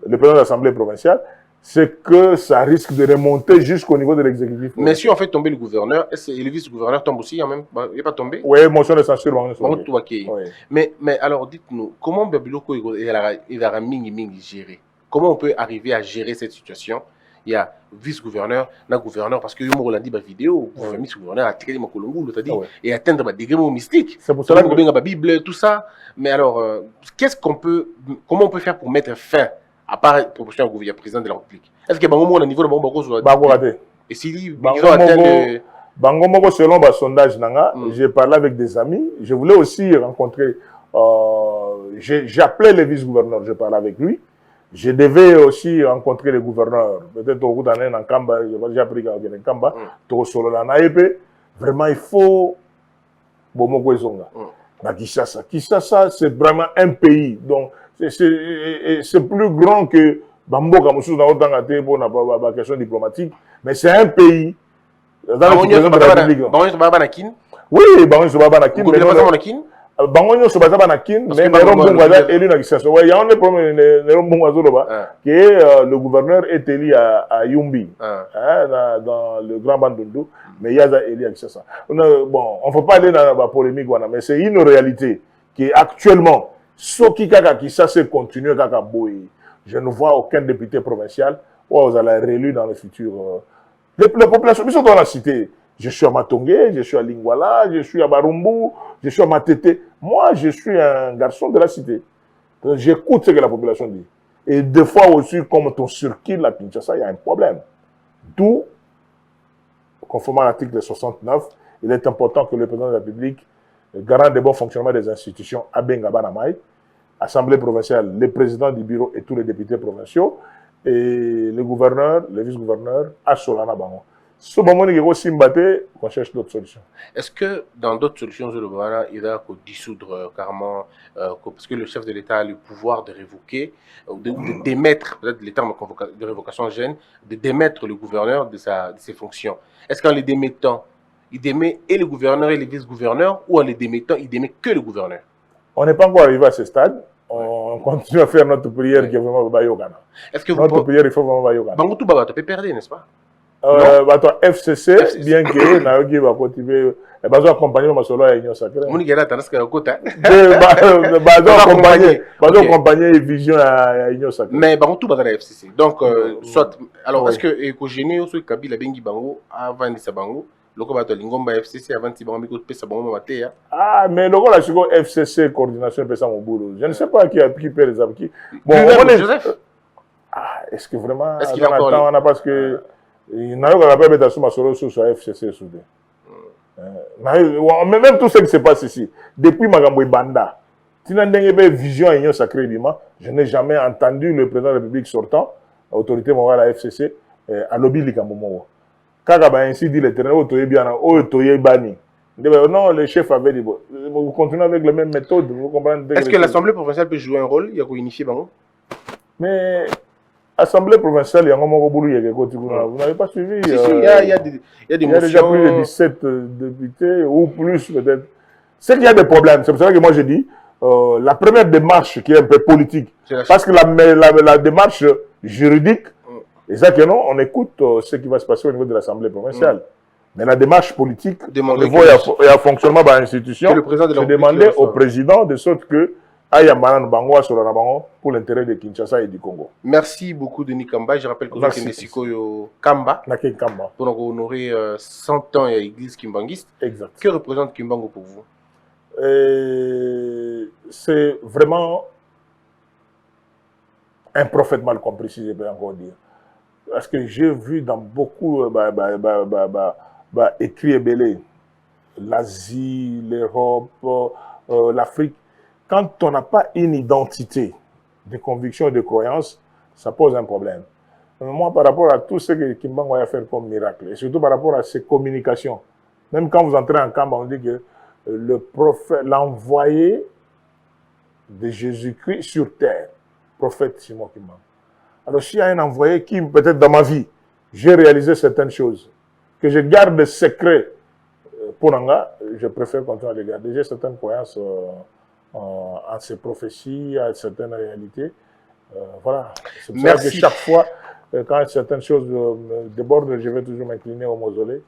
le président de l'assemblée provinciale, c'est que ça risque de remonter jusqu'au niveau de l'exécutif. Mais si on fait tomber le gouverneur, est-ce que le vice-gouverneur tombe aussi, même? Il n'est pas tombé? Oui, motion de censure. Mais alors, dites-nous, comment Babiloko il a géré? Comment on peut arriver à gérer cette situation? Il y a vice-gouverneur, gouverneur, parce que on l'a dit dans la vidéo, vice-gouverneur a tiré mon colombo, et atteindre des degrés mystiques. C'est pour cela que la Bible, tout ça. Mais alors, comment on peut faire pour mettre fin, à part proposition au gouvernement, président de la République? Est-ce qu'il y a un niveau de Bango et si ils ont atteint Bango, selon le sondage, j'ai parlé avec des amis. Je voulais aussi rencontrer, j'appelais le vice-gouverneur, je parlais avec lui. Je devais aussi rencontrer les gouverneurs. Peut-être au bout d'un an, en Kamba, j'ai appris qu'en Kamba, vraiment, il faut. Kishasa, c'est vraiment un pays. Donc, c'est plus grand que Bamboka, pour la question diplomatique. Mais c'est un pays. Dans le oui, Bango Bangonyo Sobazaba Nakin, mais Néron élu dans Kinshasa. Il y a un problème, Néron que le gouverneur est élu à Yumbi, dans le Grand Bandundu, mais il y a élu à Kinshasa. Bon, on ne faut pas aller dans la polémique, mais c'est une réalité qui actuellement, ce qui Kinshasa continue à bouiller. Je ne vois aucun député provincial où vous allez réélu dans le futur. Les populations, ils sont dans la cité. Je suis à Matongé, je suis à Lingwala, je suis à Barumbu, je suis à Matete. Moi, je suis un garçon de la cité. J'écoute ce que la population dit. Et des fois aussi, comme on circule à Kinshasa, il y a un problème. D'où, conformément à l'article 69, il est important que le président de la République, garant des bons fonctionnements des institutions, Abengabanamai, Assemblée provinciale, le président du bureau et tous les députés provinciaux, et le gouverneur, le vice-gouverneur, à Solana Bango. Ce moment où on s'imbattait, on cherche d'autres solutions. Est-ce que dans d'autres solutions, il va dissoudre carrément, parce que le chef de l'État a le pouvoir de révoquer, de démettre, peut-être les termes de révocation gênent, de démettre le gouverneur de ses fonctions. Est-ce qu'en les démettant, il démet et le gouverneur et les vice-gouverneurs, ou en les démettant, il démet que le gouverneur? On n'est pas encore arrivé à ce stade. On continue à faire notre prière qui est vraiment Bayogana. Est-ce que notre prière, il faut vraiment Bayogana. Bangotou Baba, tu peux perdre, n'est-ce pas? FCC, bien que Naogi va continuer, bazo accompagner ma solo à Union Sacrée. Mon gars, t'as ce côté. Bazo accompagner Vision à Union Sacrée. Mais Bangotou Baba la FCC. Donc, soit, alors, est-ce que Ekogéné ou soit Kabila Bengi Bango avant de sa Bango, le combat Lingomba FCC avant de Bango Pesa Bango Matéa? Ah, mais le gars, la FCC, coordination Pesa mon boulot. Je ne sais pas qui paie les abki. Bon, Joseph. Ah, est-ce que vraiment. Est-ce qu'il a encore. Parce que. Il n'a pas pu mettre sur ma solo sur FCC soudé. Même tout ce qui se passe ici, depuis Magamboui Banda, si n'a pas vision à Union Sacrée Bima, je n'ai jamais entendu le président de la République sortant, l'autorité morale à FCC, à lobby Likamomo. Quand il a ainsi dit le terrain, non, le chef avait dit, vous continuez avec les mêmes méthodes, vous comprenez. Est-ce que l'Assemblée provinciale peut jouer un rôle? Il y a quoi unifier Bango? Mais. Assemblée provinciale, il y a un moment où vous n'avez pas suivi. Si, il y a des motions. Il y a déjà plus de 17 députés ou plus peut-être. C'est qu'il y a des problèmes. C'est pour ça que moi je dis, la première démarche qui est un peu politique, parce que la démarche juridique, exactement, on écoute ce qui va se passer au niveau de l'Assemblée provinciale. Mais la démarche politique, au niveau et à fonctionnement de l'institution, c'est demander au président de sorte que pour l'intérêt de Kinshasa et du Congo. Merci beaucoup, Denis Kamba. Je rappelle que vous êtes Kamba pour honorer 100 ans à l'église kimbangiste. Exact. Que représente Kimbango pour vous? C'est vraiment un prophète mal compris, si je peux encore dire. Parce que j'ai vu dans beaucoup écrits et belés, l'Asie, l'Europe, l'Afrique. Quand on n'a pas une identité de conviction et de croyance, ça pose un problème. Moi, par rapport à tout ce que Kimbango a fait comme miracle, et surtout par rapport à ses communications, même quand vous entrez en Kamba, on dit que le prophète, l'envoyé de Jésus-Christ sur terre, prophète Simon Kimbango. Alors, s'il y a un envoyé qui, peut-être dans ma vie, j'ai réalisé certaines choses, que je garde secret pour Nanga, je préfère continuer à les garder. J'ai certaines croyances à ces prophéties, à certaines réalités. Voilà. C'est pour ça que chaque fois, quand certaines choses me débordent, je vais toujours m'incliner au mausolée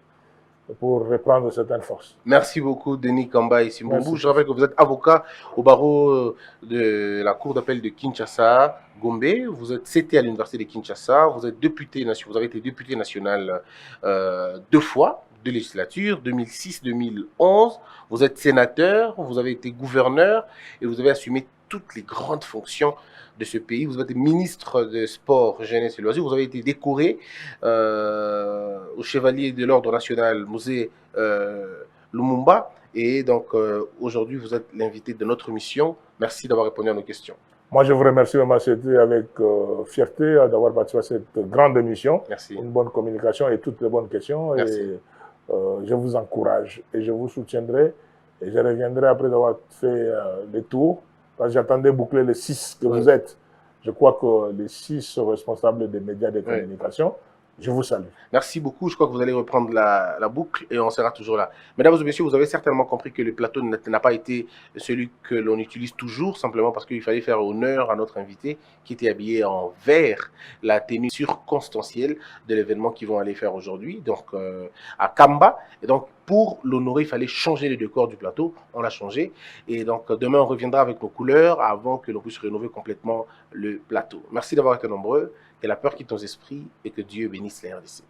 pour reprendre certaines forces. Merci beaucoup, Denis Kamba et Simbombo. Je rappelle que vous êtes avocat au barreau de la Cour d'appel de Kinshasa, Gombe. Vous êtes CT à l'Université de Kinshasa. Vous êtes député national. Vous avez été député national 2 fois. 2 législatures, 2006-2011, vous êtes sénateur, vous avez été gouverneur et vous avez assumé toutes les grandes fonctions de ce pays. Vous êtes ministre de Sport, Jeunesse et Loisirs, vous avez été décoré au Chevalier de l'Ordre National Mosé Lumumba et donc aujourd'hui vous êtes l'invité de notre émission. Merci d'avoir répondu à nos questions. Moi, je vous remercie vraiment, c'était avec fierté d'avoir participé à cette grande émission. Merci. Une bonne communication et toutes les bonnes questions. Merci. Et, je vous encourage et je vous soutiendrai et je reviendrai après avoir fait le tour parce que j'attendais boucler les 6 que vous êtes. Je crois que les 6 responsables des médias de communication, je vous salue. Merci beaucoup. Je crois que vous allez reprendre la boucle et on sera toujours là. Mesdames et messieurs, vous avez certainement compris que le plateau n'a pas été celui que l'on utilise toujours, simplement parce qu'il fallait faire honneur à notre invité qui était habillé en vert, la tenue circonstancielle de l'événement qu'ils vont aller faire aujourd'hui, donc à Kamba. Et donc, pour l'honorer, il fallait changer le décor du plateau. On l'a changé. Et donc, demain, on reviendra avec nos couleurs avant que l'on puisse rénover complètement le plateau. Merci d'avoir été nombreux. Que la peur quitte nos esprits et que Dieu bénisse les RDC.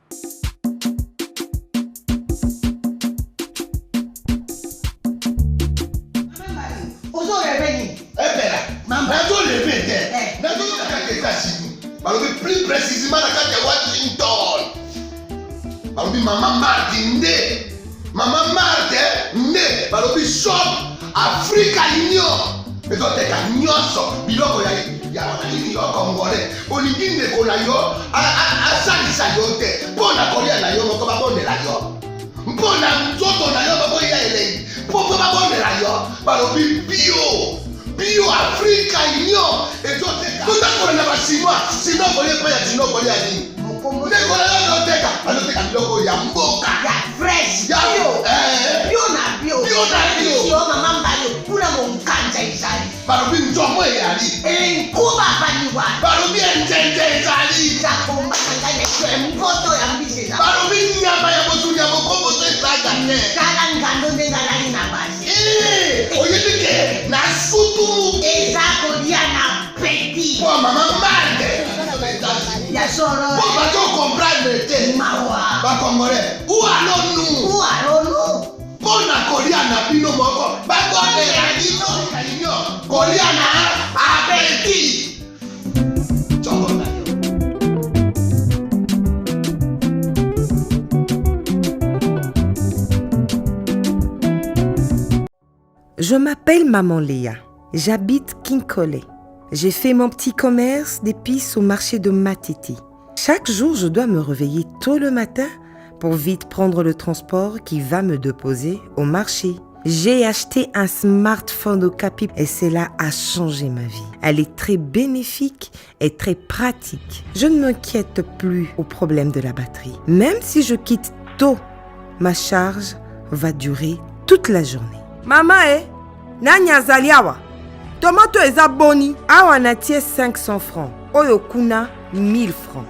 Plus précisément dans Washington. Maman Martin né. Maman Martin né. Balobi shop Africa Union. Mais donc t'es qu'à nyonso biloko ya ya nini yo congolais olingi ndeko na yo asalisa yo te mpo na kolia na yo moko babondela yo mpo na nzoto na yo bakoya elengi mpo babondela yo balobi bio afrika union ezoteka totakola na basinois sinokolia mpe ya sinokolia nini ndeko na yo azoteka biloko ya mboka ya fresh ya bio mama mbali kuna monkanja ezali balobi nzomo eyali enkuba baliwa balobi enjenje ezali zakombanga na mpoto ya mbisi balobi nyama ya botu ya bokomboso ezaga te tala ngando nde ngalali na basi oyebi ke na sutu eza kolia na peti po mama mande ya soro po bazokomprendre te mawa bakongolais ualonu mpo na kolia na bino moko bakondela bino kalinyo kolia na apeti nzongo na yo. Je m'appelle Maman Léa. J'habite Kinkole. J'ai fait mon petit commerce d'épices au marché de Matiti. Chaque jour, je dois me réveiller tôt le matin pour vite prendre le transport qui va me déposer au marché. J'ai acheté un smartphone Okapi et cela a changé ma vie. Elle est très bénéfique et très pratique. Je ne m'inquiète plus au problème de la batterie. Même si je quitte tôt, ma charge va durer toute la journée. Maman, nani azali awa? Tomato eza boni. Awa natie 500 francs. Oyo kuna 1000 francs.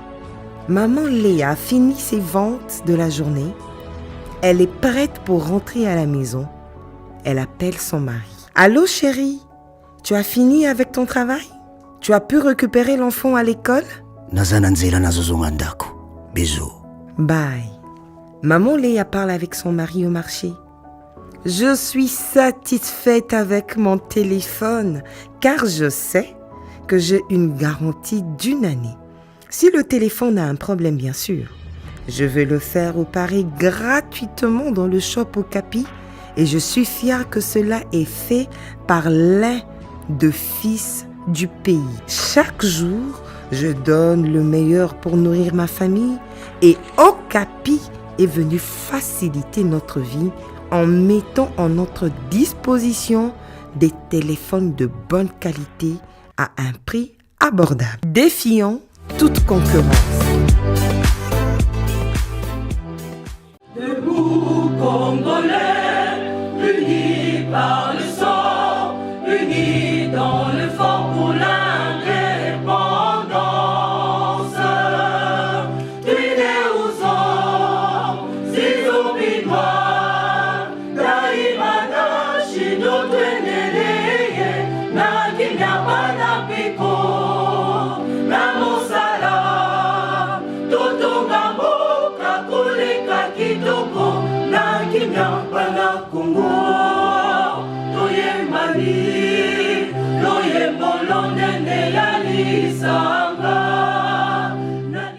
Maman Léa a fini ses ventes de la journée. Elle est prête pour rentrer à la maison. Elle appelle son mari. Allô chérie, tu as fini avec ton travail? Tu as pu récupérer l'enfant à l'école? Bisous. Bye. Maman Léa parle avec son mari au marché. Je suis satisfaite avec mon téléphone car je sais que j'ai une garantie d'1 année. Si le téléphone a un problème, bien sûr, je vais le faire réparer gratuitement dans le shop Okapi et je suis fière que cela est fait par l'un des fils du pays. Chaque jour, je donne le meilleur pour nourrir ma famille et Okapi est venu faciliter notre vie en mettant en notre disposition des téléphones de bonne qualité à un prix abordable, défiant toute concurrence.